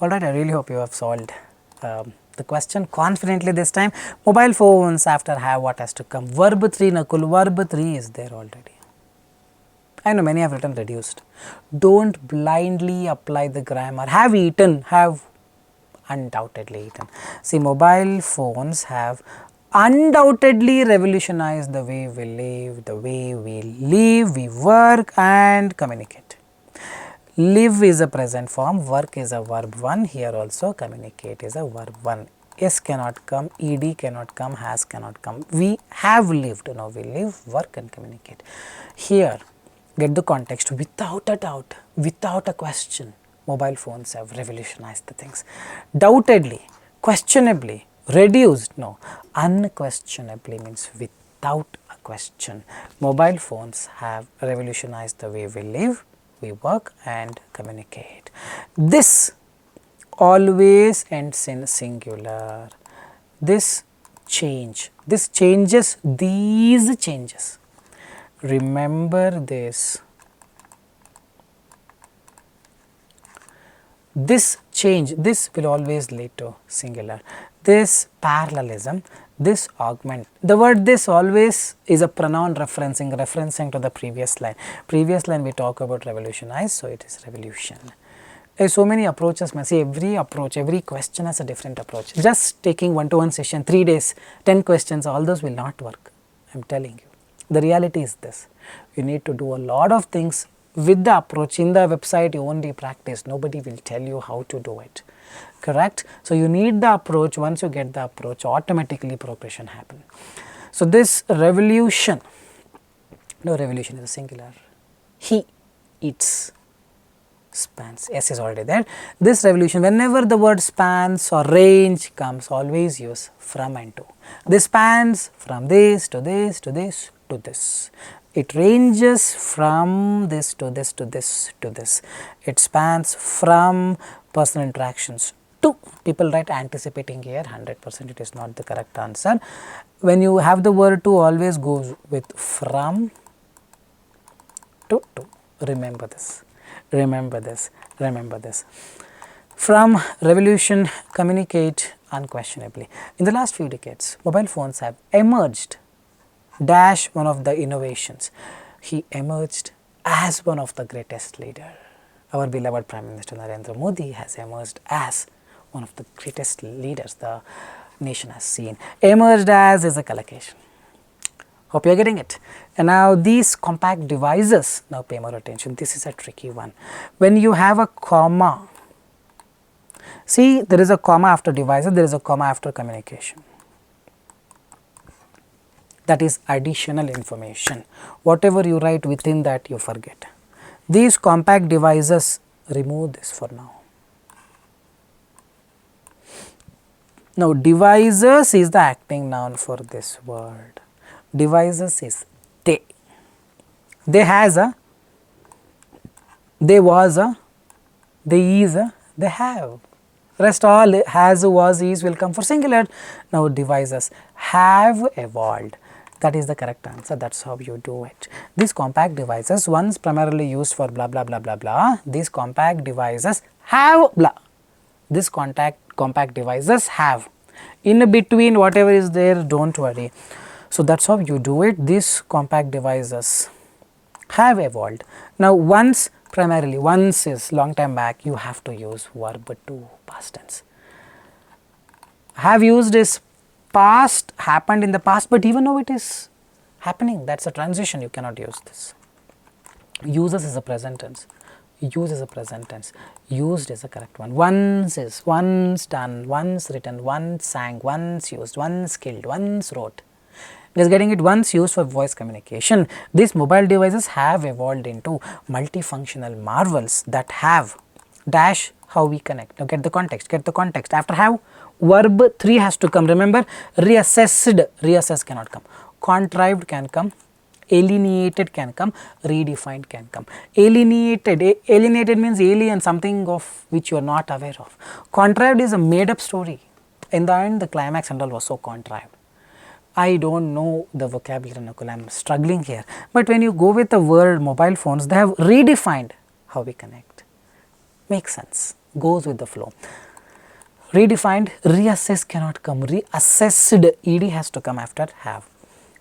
Alright, I really hope you have solved the question confidently this time. Mobile phones after have, what has to come? Verb 3, Nakul, verb 3 is there already. I know many have written reduced. Don't blindly apply the grammar. Have eaten, have undoubtedly eaten. See, mobile phones have undoubtedly revolutionized the way we live, we work and communicate. Live is a present form, work is a verb 1, here also communicate is a verb 1. S cannot come, ed cannot come, has cannot come. We have lived, now we live, work and communicate. Here, get the context, without a doubt, without a question, mobile phones have revolutionized the things. Doubtedly, questionably, reduced, no, unquestionably means without a question. Mobile phones have revolutionized the way we live, we work and communicate. This always ends in singular. This change, this changes, these changes. Remember this. This change, this will always lead to singular. This parallelism, this augment. The word this always is a pronoun referencing to the previous line. Previous line we talk about revolutionize, so it is revolution. There's so many approaches, man. See, every approach, every question has a different approach. Just taking one-to-one session, 3 days, 10 questions, all those will not work. I am telling you. The reality is this. You need to do a lot of things with the approach. In the website, you only practice. Nobody will tell you how to do it. Correct? So, you need the approach. Once you get the approach, automatically progression happen. So, this revolution, no, revolution is a singular. He eats, spans, S is already there. This revolution, whenever the word spans or range comes, always use from and to. This spans from this to this to this to this. It ranges from this to this to this to this. It spans from personal interactions to, people write anticipating here, 100% it is not the correct answer. When you have the word to, always goes with from to. Remember this, remember this, remember this. From, revolution, communicate, unquestionably. In the last few decades, mobile phones have emerged dash one of the innovations. He emerged as one of the greatest leader. Our beloved Prime Minister Narendra Modi has emerged as one of the greatest leaders the nation has seen. Emerged as is a collocation. Hope you are getting it. And now these compact devices, now pay more attention, this is a tricky one. When you have a comma, see, there is a comma after devices, there is a comma after communication. That is additional information. Whatever you write within that, you forget. These compact devices, remove this for now. Now, devices is the acting noun for this word. Devices is they. They has a, they was a, they is a, they have. Rest all has, was, is will come for singular. Now, devices have evolved. That is the correct answer. That's how you do it. These compact devices, once primarily used for blah blah blah blah blah. These compact devices have blah. These compact devices have. In between, whatever is there, don't worry. So, that's how you do it. These compact devices have evolved. Now, once primarily, once is long time back, you have to use verb to, past tense. Have used is past, happened in the past, but even though it is happening, that is a transition, you cannot use this. Uses is a present tense. Use is a present tense. Used is a correct one. Once is once done, once written, once sang, once used, once killed, once wrote. Just getting it, once used for voice communication. These mobile devices have evolved into multifunctional marvels that have dash how we connect. Now, get the context, get the context. After have, verb 3 has to come. Remember, reassessed, reassess cannot come. Contrived can come. Alienated can come, redefined can come. Alienated, alienated means alien, something of which you are not aware of. Contrived is a made up story. In the end, the climax and all was so contrived. I don't know the vocabulary, Nakul, I am struggling here. But when you go with the word mobile phones, they have redefined how we connect. Makes sense. goes with the flow. Redefined, reassess cannot come, reassessed, ed has to come after have.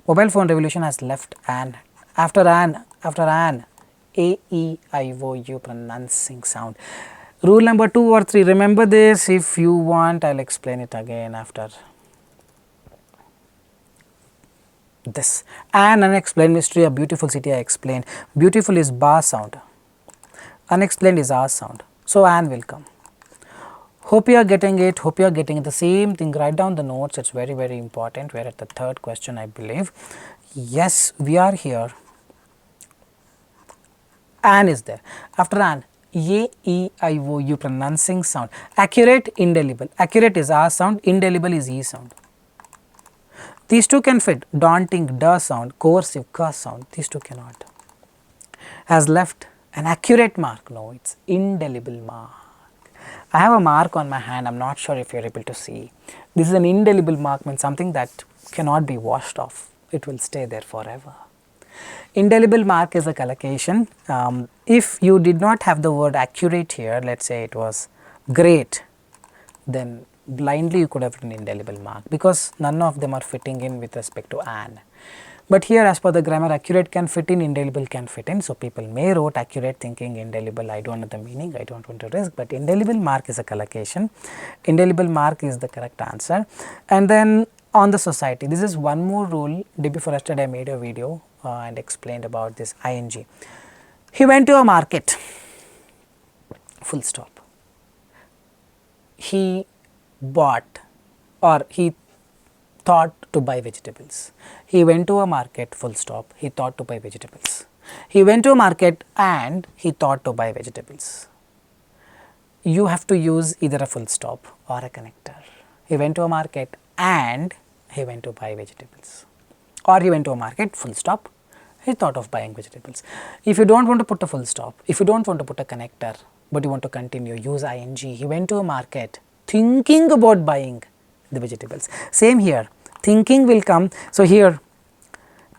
Mobile phone revolution has left an, after an, a, e, I, o, u pronouncing sound. Rule number 2 or 3, remember this. If you want, I'll explain it again after this. An unexplained mystery, a beautiful city, I explained. Beautiful is bar sound, unexplained is R sound. So, an will come. Hope you are getting it, hope you are getting it. The same thing, write down the notes, it is very, very important. We are at the third question, I believe. Yes, we are here. An is there. After an, A, E, I, O, U pronouncing sound. Accurate, indelible. Accurate is R sound, indelible is E sound. These two can fit. Daunting, D sound, coercive, K sound. These two cannot. Has left an accurate mark? No, it is indelible mark. I have a mark on my hand, I am not sure if you are able to see. This is an indelible mark, means something that cannot be washed off, it will stay there forever. Indelible mark is a collocation. If you did not have the word accurate here, let us say it was great, then blindly you could have written indelible mark, because none of them are fitting in with respect to an. But here, as per the grammar, accurate can fit in, indelible can fit in. So, people may wrote accurate thinking indelible, I do not know the meaning, I do not want to risk, but indelible mark is a collocation, indelible mark is the correct answer. And then on the society, this is one more rule. Day before yesterday I made a video and explained about this ing. He went to a market, full stop. He bought, or he thought to buy vegetables. He went to a market, full stop, he thought to buy vegetables. He went to a market and he thought to buy vegetables. You have to use either a full stop or a connector. He went to a market and he went to buy vegetables, or he went to a market, full stop, he thought of buying vegetables. If you do not want to put a full stop, if you do not want to put a connector, but you want to continue, use ing. He went to a market thinking about buying the vegetables. Same here, thinking will come. So, here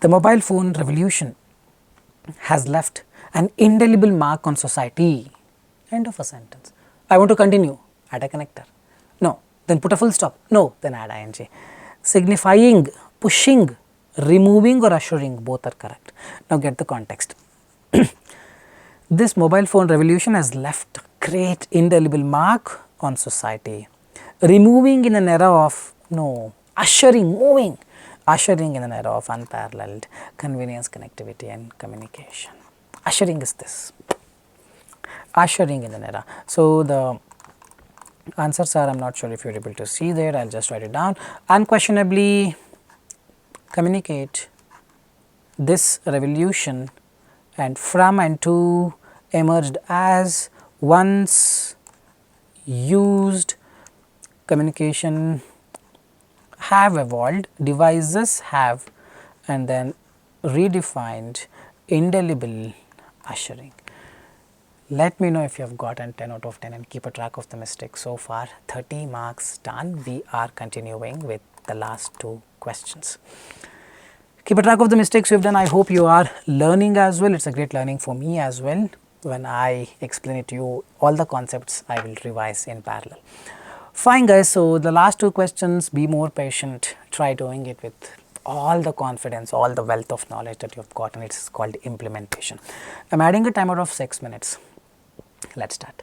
the mobile phone revolution has left an indelible mark on society. End of a sentence. I want to continue, add a connector. No, then put a full stop. No, then add ing. Signifying, pushing, removing or assuring, both are correct. Now, get the context. This mobile phone revolution has left great indelible mark on society. Removing in an era of, no, ushering, moving, ushering in an era of unparalleled convenience, connectivity and communication. Ushering is this, ushering in an era. So, the answers are, I am not sure if you are able to see there, I will just write it down. Unquestionably communicate this revolution, and from and to emerged as once used communication have evolved, devices have, and then redefined indelible ushering. Let me know if you have gotten 10 out of 10 and keep a track of the mistakes. So far 30 marks done. We are continuing with the last two questions. Keep a track of the mistakes you have done. I hope you are learning as well. It is a great learning for me as well. When I explain it to you, all the concepts I will revise in parallel. Fine guys, so the last two questions, be more patient, try doing it with all the confidence, all the wealth of knowledge that you have gotten. It is called implementation. I am adding a timer of 6 minutes. Let us start.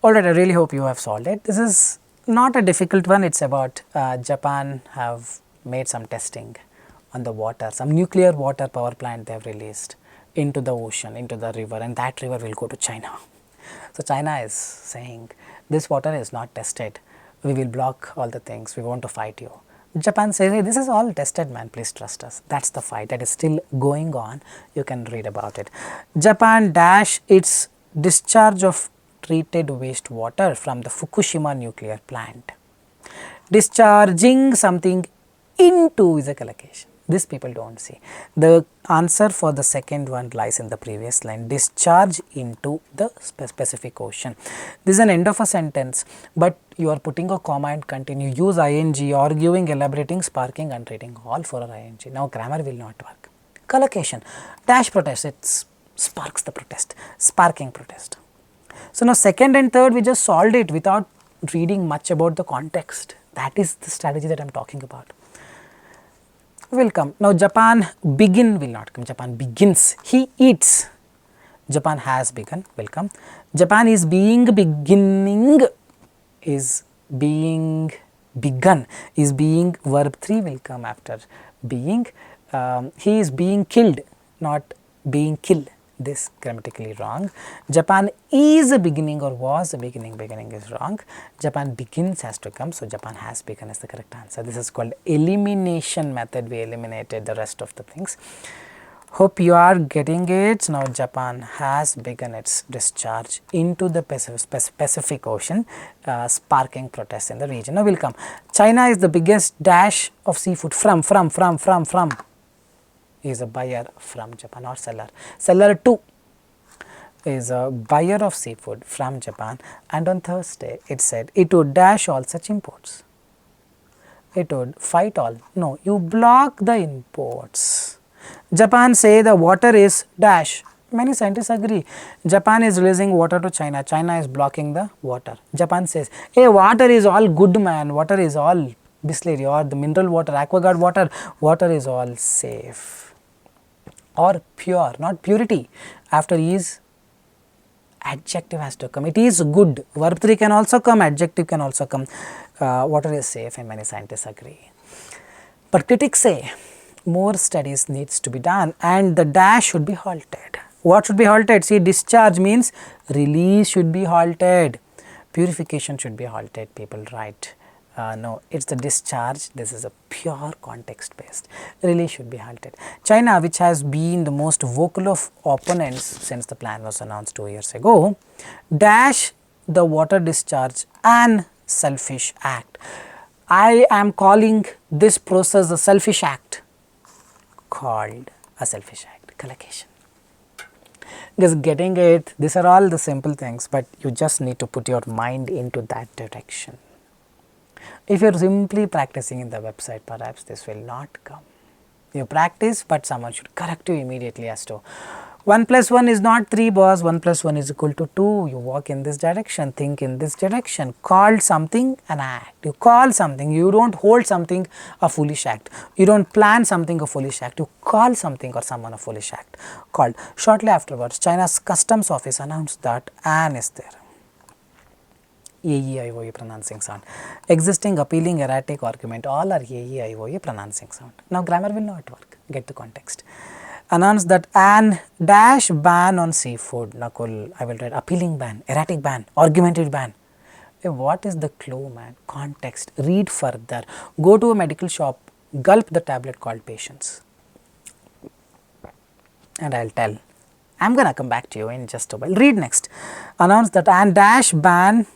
Alright, I really hope you have solved it. This is not a difficult one, it is about Japan have made some testing on the water, some nuclear water power plant they have released into the ocean, into the river, and that river will go to China. So, China is saying this water is not tested, we will block all the things, we want to fight you. Japan says, hey, this is all tested man, please trust us. That is the fight that is still going on, you can read about it. Japan dash its discharge of treated wastewater from the Fukushima nuclear plant. Discharging something into is a collocation. This people do not see. The answer for the second one lies in the previous line, discharge into the specific ocean. This is an end of a sentence, but you are putting a comma and continue, use ing, arguing, elaborating, sparking, unreading, all for ing. Now grammar will not work. Collocation, dash protest, it sparks the protest, sparking protest. So now second and third we just solved it without reading much about the context. That is the strategy that I am talking about. Will come. Now Japan begin will not come, Japan begins, he eats, Japan has begun will come, Japan is being beginning, is being begun, is being, verb 3 will come after being, he is being killed, not being killed, this grammatically wrong. Japan is a beginning or was a beginning, beginning is wrong. Japan begins has to come, so Japan has begun is the correct answer. This is called elimination method, we eliminated the rest of the things. Hope you are getting it. Now Japan has begun its discharge into the Pacific Ocean, sparking protests in the region. Now will come. China is the biggest dash of seafood from. He is a buyer from Japan or seller. Seller 2 is a buyer of seafood from Japan, and on Thursday it said it would dash all such imports. It would fight all. No, you block the imports. Japan say the water is dash. Many scientists agree. Japan is releasing water to China. China is blocking the water. Japan says, hey, water is all good man. Water is all Bisleri or the mineral water, aquaguard water. Water is all safe or pure, not purity. After is, adjective has to come. It is good. Verb 3 can also come. Adjective can also come. Water is safe, and many scientists agree. But critics say more studies needs to be done, and the dash should be halted. What should be halted? See, discharge means release should be halted. Purification should be halted. People write. No, it is the discharge. This is a pure context based. Release should be halted. China, which has been the most vocal of opponents since the plan was announced 2 years ago, dash the water discharge an selfish act. I am calling this process a selfish act, called a selfish act, collocation. Because getting it, these are all the simple things, but you just need to put your mind into that direction. If you are simply practicing in the website, perhaps this will not come. You practice, but someone should correct you immediately as to 1 plus 1 is not 3 boss, 1 plus 1 is equal to 2. You walk in this direction, think in this direction, call something an act. You call something, you do not hold something a foolish act. You do not plan something a foolish act, you call something or someone a foolish act called. Shortly afterwards, China's customs office announced that an is there. A-E-I-O-U pronouncing sound. Existing, appealing, erratic, argument, all are A-E-I-O-U pronouncing sound. Now grammar will not work, get the context. Announced that an dash ban on seafood. Nakul, I will write appealing ban, erratic ban, argumentative ban. Hey, what is the clue man? Context, read further, go to a medical shop, gulp the tablet called patience. And I will tell. I am going to come back to you in just a while. Read next. Announced that an dash ban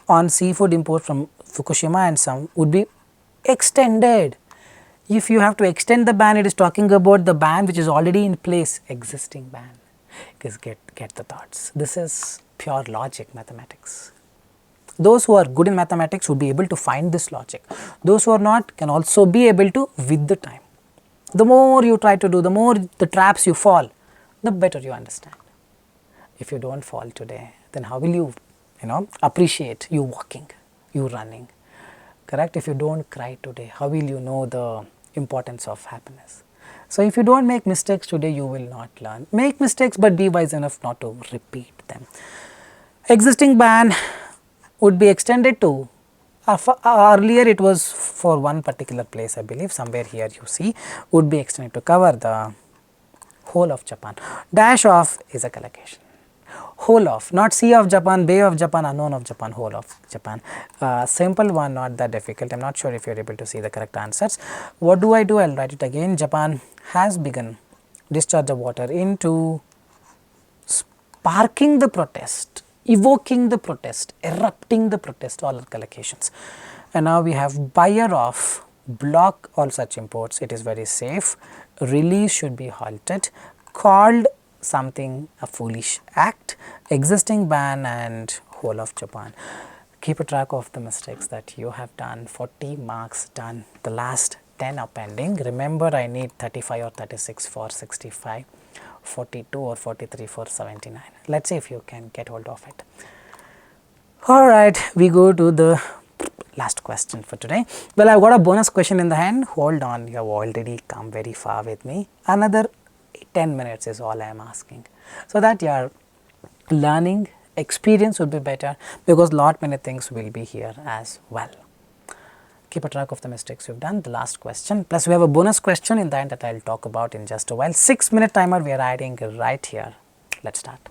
on seafood import from Fukushima and some would be extended. If you have to extend the ban, it is talking about the ban which is already in place, existing ban. Because get the thoughts. This is pure logic, mathematics. Those who are good in mathematics would be able to find this logic. Those who are not can also be able to with the time. The more you try to do, the more the traps you fall, the better you understand. If you do not fall today, then how will you appreciate you walking, you running, correct? If you do not cry today, how will you know the importance of happiness? So, if you do not make mistakes today, you will not learn. Make mistakes, but be wise enough not to repeat them. Existing ban would be extended to earlier it was for one particular place, I believe somewhere here you see, would be extended to cover the whole of Japan. Dash of is a collocation. Whole of, not Sea of Japan, Bay of Japan, unknown of Japan, whole of Japan. Simple one, not that difficult. I am not sure if you are able to see the correct answers. What do? I will write it again. Japan has begun discharge of water into sparking the protest, evoking the protest, erupting the protest, all are collocations. And now we have buyer of, block all such imports, it is very safe, release should be halted, called something a foolish act, existing ban and whole of Japan. Keep a track of the mistakes that you have done, 40 marks done, the last 10 are pending. Remember, I need 35 or 36 for 65. 42 or 43 for 79. Let us see if you can get hold of it. Alright, we go to the last question for today. Well, I have got a bonus question in the hand. Hold on, you have already come very far with me. Another 10 minutes is all I am asking. So that your learning experience will be better, because lot many things will be here as well. Keep a track of the mistakes you've done. The last question, plus we have a bonus question in the end that I'll talk about in just a while. 6-minute timer we are adding right here. Let's start.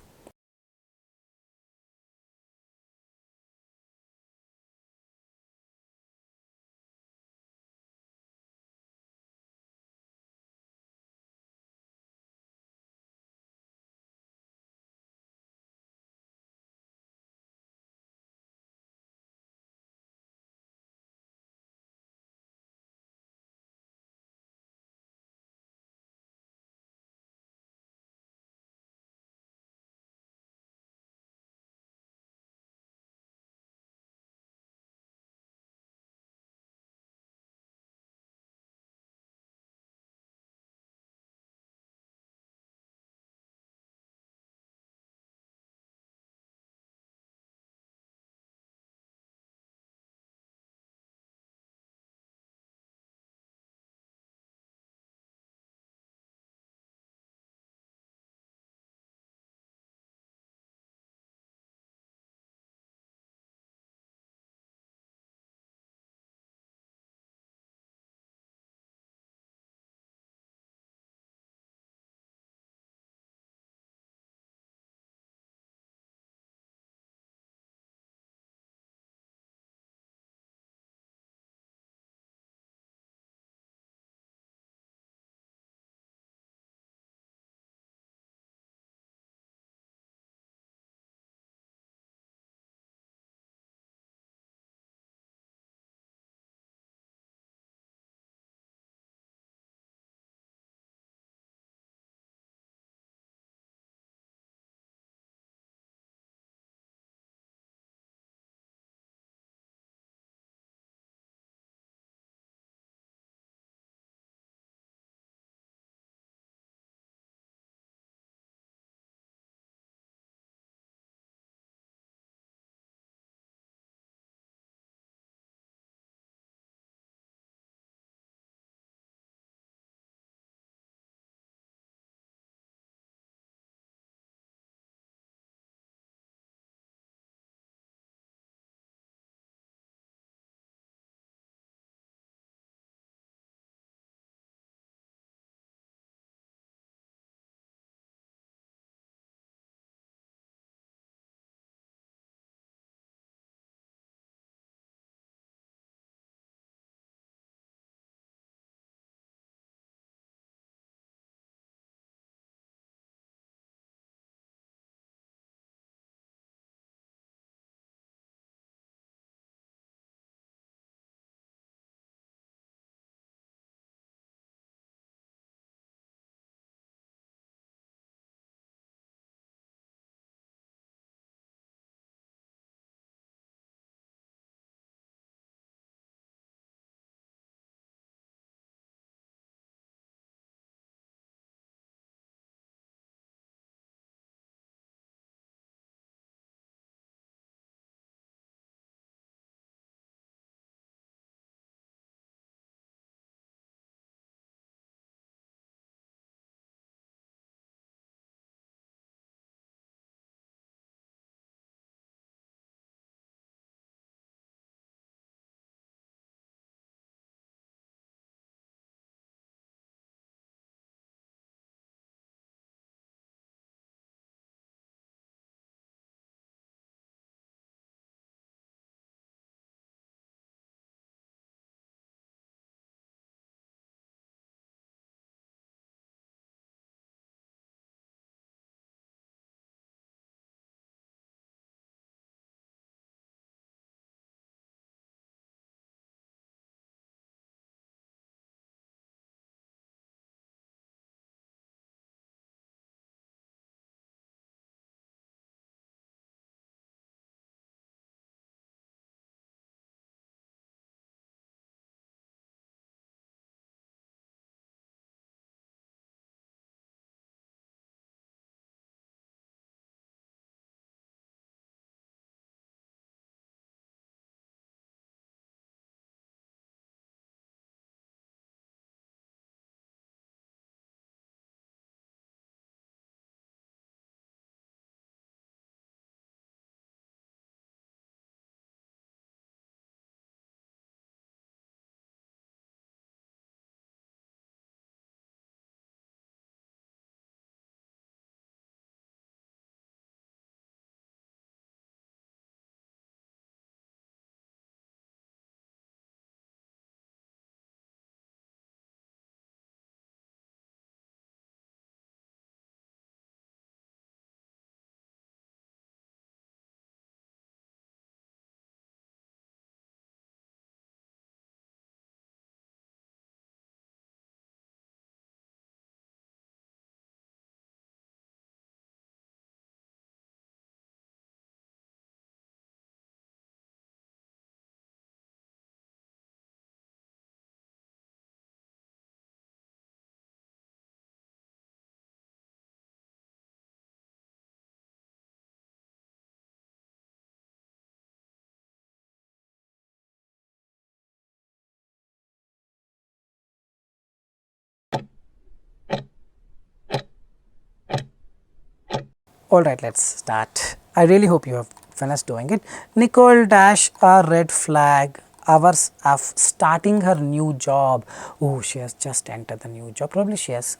Alright, let's start. I really hope you have finished doing it. Nicole dash a red flag hours of starting her new job. Oh, she has just entered the new job. Probably she has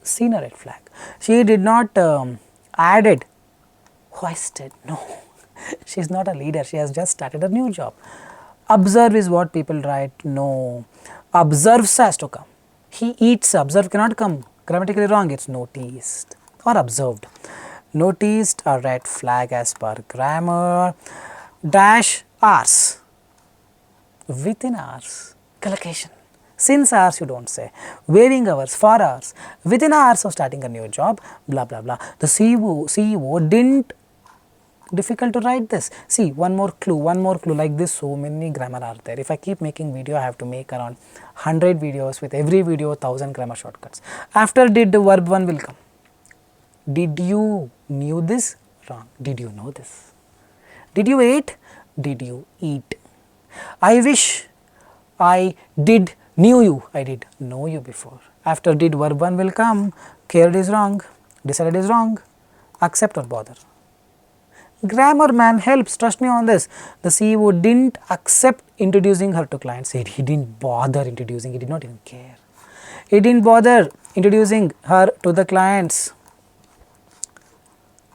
seen a red flag. She did not add it, hoisted. No, she is not a leader. She has just started a new job. Observe is what people write. No, observes has to come. He eats. Observe cannot come. Grammatically wrong. It's noticed or observed. Noticed a red flag as per grammar. Dash hours. Within hours. Collocation. Since hours you don't say. Waving hours, for hours. Within hours of starting a new job, blah blah blah. The CEO didn't difficult to write this. See, one more clue like this. So many grammar are there. If I keep making video, I have to make around 100 videos, with every video 1000 grammar shortcuts. After did, the verb 1 will come. Did you knew this? Wrong. Did you know this? Did you eat? Did you eat? I wish I did knew you. I did know you before. After did, verb 1 will come. Cared is wrong. Decided is wrong. Accept or bother. Grammar man helps, trust me on this. The CEO didn't accept introducing her to clients. He didn't bother introducing, he did not even care. He didn't bother introducing her to the clients.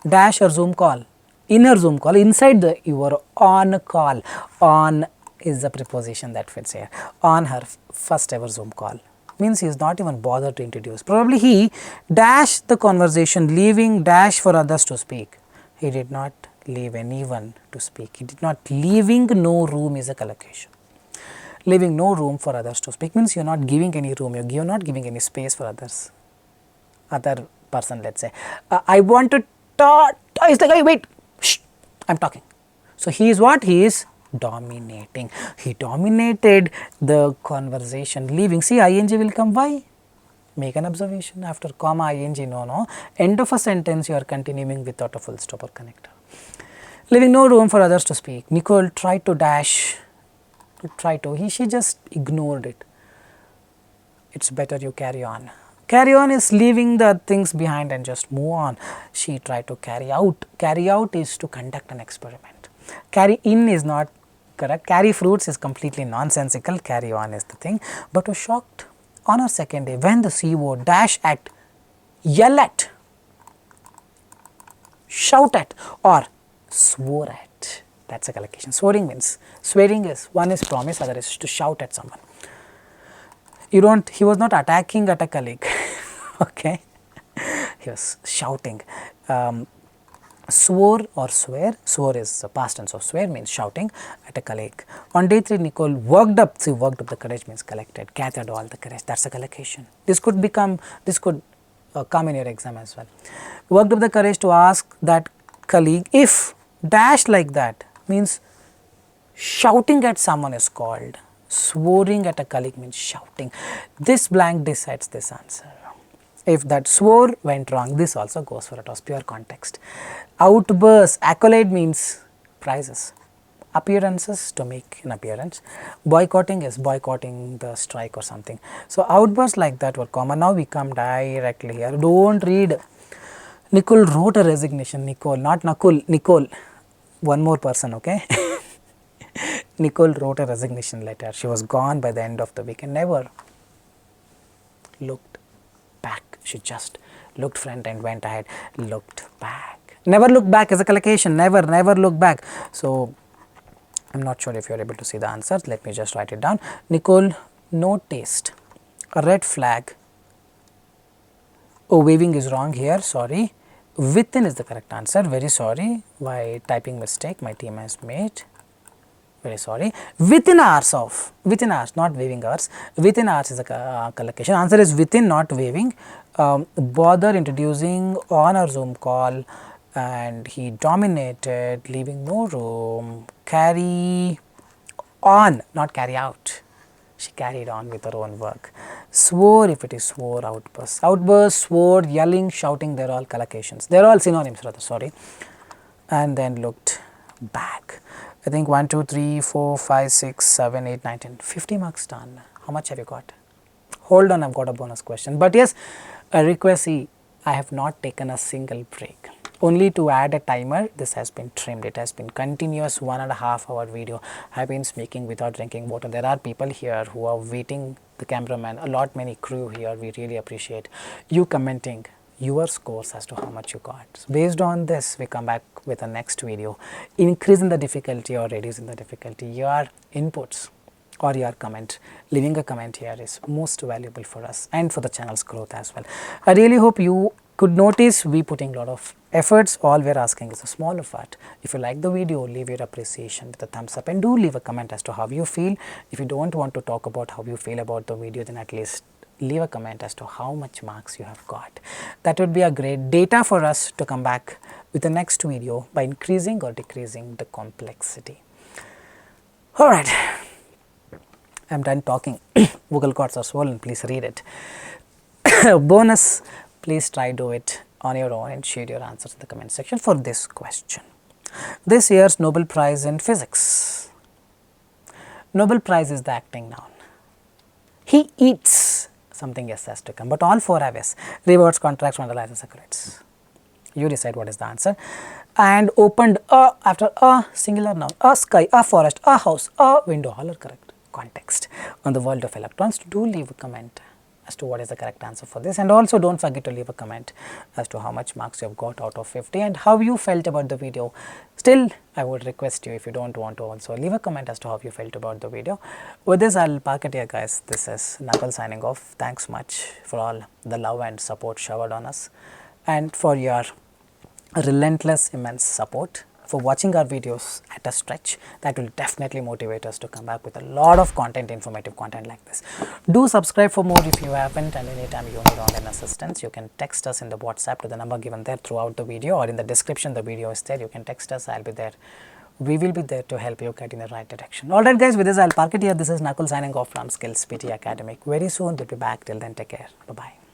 Dash her Zoom call. In her Zoom call, inside the your on call. On is the preposition that fits here. On her first ever Zoom call. Means he is not even bothered to introduce. Probably he dashed the conversation, leaving dash for others to speak. He did not leave anyone to speak. He did not. Leaving no room is a collocation. Leaving no room for others to speak means you are not giving any room, you are not giving any space for others. Other person, let's say, I want to talk. It's like, hey, wait, shh, I'm talking. So he is what? He is dominating. He dominated the conversation. Leaving. See, ing will come. Why? Make an observation. After comma, ing, no. End of a sentence, you are continuing without a full stop or connector. Leaving no room for others to speak. Nicole tried to dash. She just ignored it. It's better you carry on. Carry on is leaving the things behind and just move on. She tried to carry out. Carry out is to conduct an experiment. Carry in is not correct. Carry fruits is completely nonsensical. Carry on is the thing. But was shocked on her second day when the CEO dash at, yell at, shout at, or swore at. That's a collocation. Swearing means, swearing is, one is promise, other is to shout at someone. You don't, he was not attacking at a colleague, okay, he was shouting. Swore or swear, swore is the past tense of swear, means shouting at a colleague. On day 3, Nicole worked up the courage means collected, gathered all the courage, that's a collocation. This could become, come in your exam as well. Worked up the courage to ask that colleague if dash like that means shouting at someone is called. Swearing at a colleague means shouting. This blank decides this answer. If that swore went wrong, this also goes for it. Was pure context. Outburst, accolade means prizes. Appearances, to make an appearance. Boycotting is boycotting the strike or something. So outbursts like that were common. Now we come directly here. Don't read. Nicole wrote a resignation. Nicole, not Nakul, Nicole. One more person, okay. Nicole wrote a resignation letter. She was gone by the end of the week and never looked back. She just looked front and went ahead, looked back. Never look back is a collocation. Never look back. So I'm not sure if you're able to see the answers. Let me just write it down. Nicole noticed a red flag. Oh, waving is wrong here. Sorry. Within is the correct answer. Very sorry. Why typing mistake my team has made. Very sorry. Within hours, not waving hours. Within hours is a collocation. Answer is within, not waving. Bother introducing on our Zoom call, and he dominated, leaving no room. Carry on, not carry out. She carried on with her own work. Swore, if it is swore, outburst. Outburst, swore, yelling, shouting, they are all collocations. They are all synonyms rather, sorry. And then looked back. I think 1, 2, 3, 4, 5, 6, 7, 8, 9, 10, 50 marks done. How much have you got? Hold on, I've got a bonus question. But yes, a request, see, I have not taken a single break. only to add a timer, this has been trimmed. It has been continuous 1.5 hour video. I have been speaking without drinking water. There are people here who are waiting, the cameraman, a lot many crew here. We really appreciate you commenting your scores as to how much you got. So based on this, we come back with the next video, increase in the difficulty or reduce in the difficulty. Your inputs or your comment, leaving a comment here is most valuable for us and for the channel's growth as well. I really hope you could notice we putting a lot of efforts. All we're asking is a small effort. If you like the video, leave your appreciation with a thumbs up and do leave a comment as to how you feel. If you don't want to talk about how you feel about the video, then at least leave a comment as to how much marks you have got. That would be a great data for us to come back with the next video by increasing or decreasing the complexity. Alright, I am done talking. Vocal cords are swollen, please read it. Bonus, please try do it on your own and share your answers in the comment section for this question. This year's Nobel Prize in Physics. Nobel Prize is the acting noun. He eats something, yes, has to come, but all 4 have yes. Rewards, contracts, vandalizes, secrets. You decide what is the answer. And opened a after a singular noun, a sky, a forest, a house, a window, all are correct. Context on the world of electrons. Do leave a comment as to what is the correct answer for this, and also don't forget to leave a comment as to how much marks you have got out of 50 and how you felt about the video. Still, I would request you, if you don't want to, also leave a comment as to how you felt about the video. With this, I'll park it here, guys. This is Nakul signing off. Thanks much for all the love and support showered on us, and for your relentless, immense support, for watching our videos at a stretch. That will definitely motivate us to come back with a lot of content, informative content like this. Do subscribe for more if you haven't, and anytime you need online assistance, you can text us in the WhatsApp to the number given there throughout the video, or in the description the video is there. You can text us, I'll be there. We will be there to help you get in the right direction. Alright guys, with this I'll park it here. This is Nakul signing off from Skills PT Academic. Very soon we'll be back. Till then, take care. Bye-bye.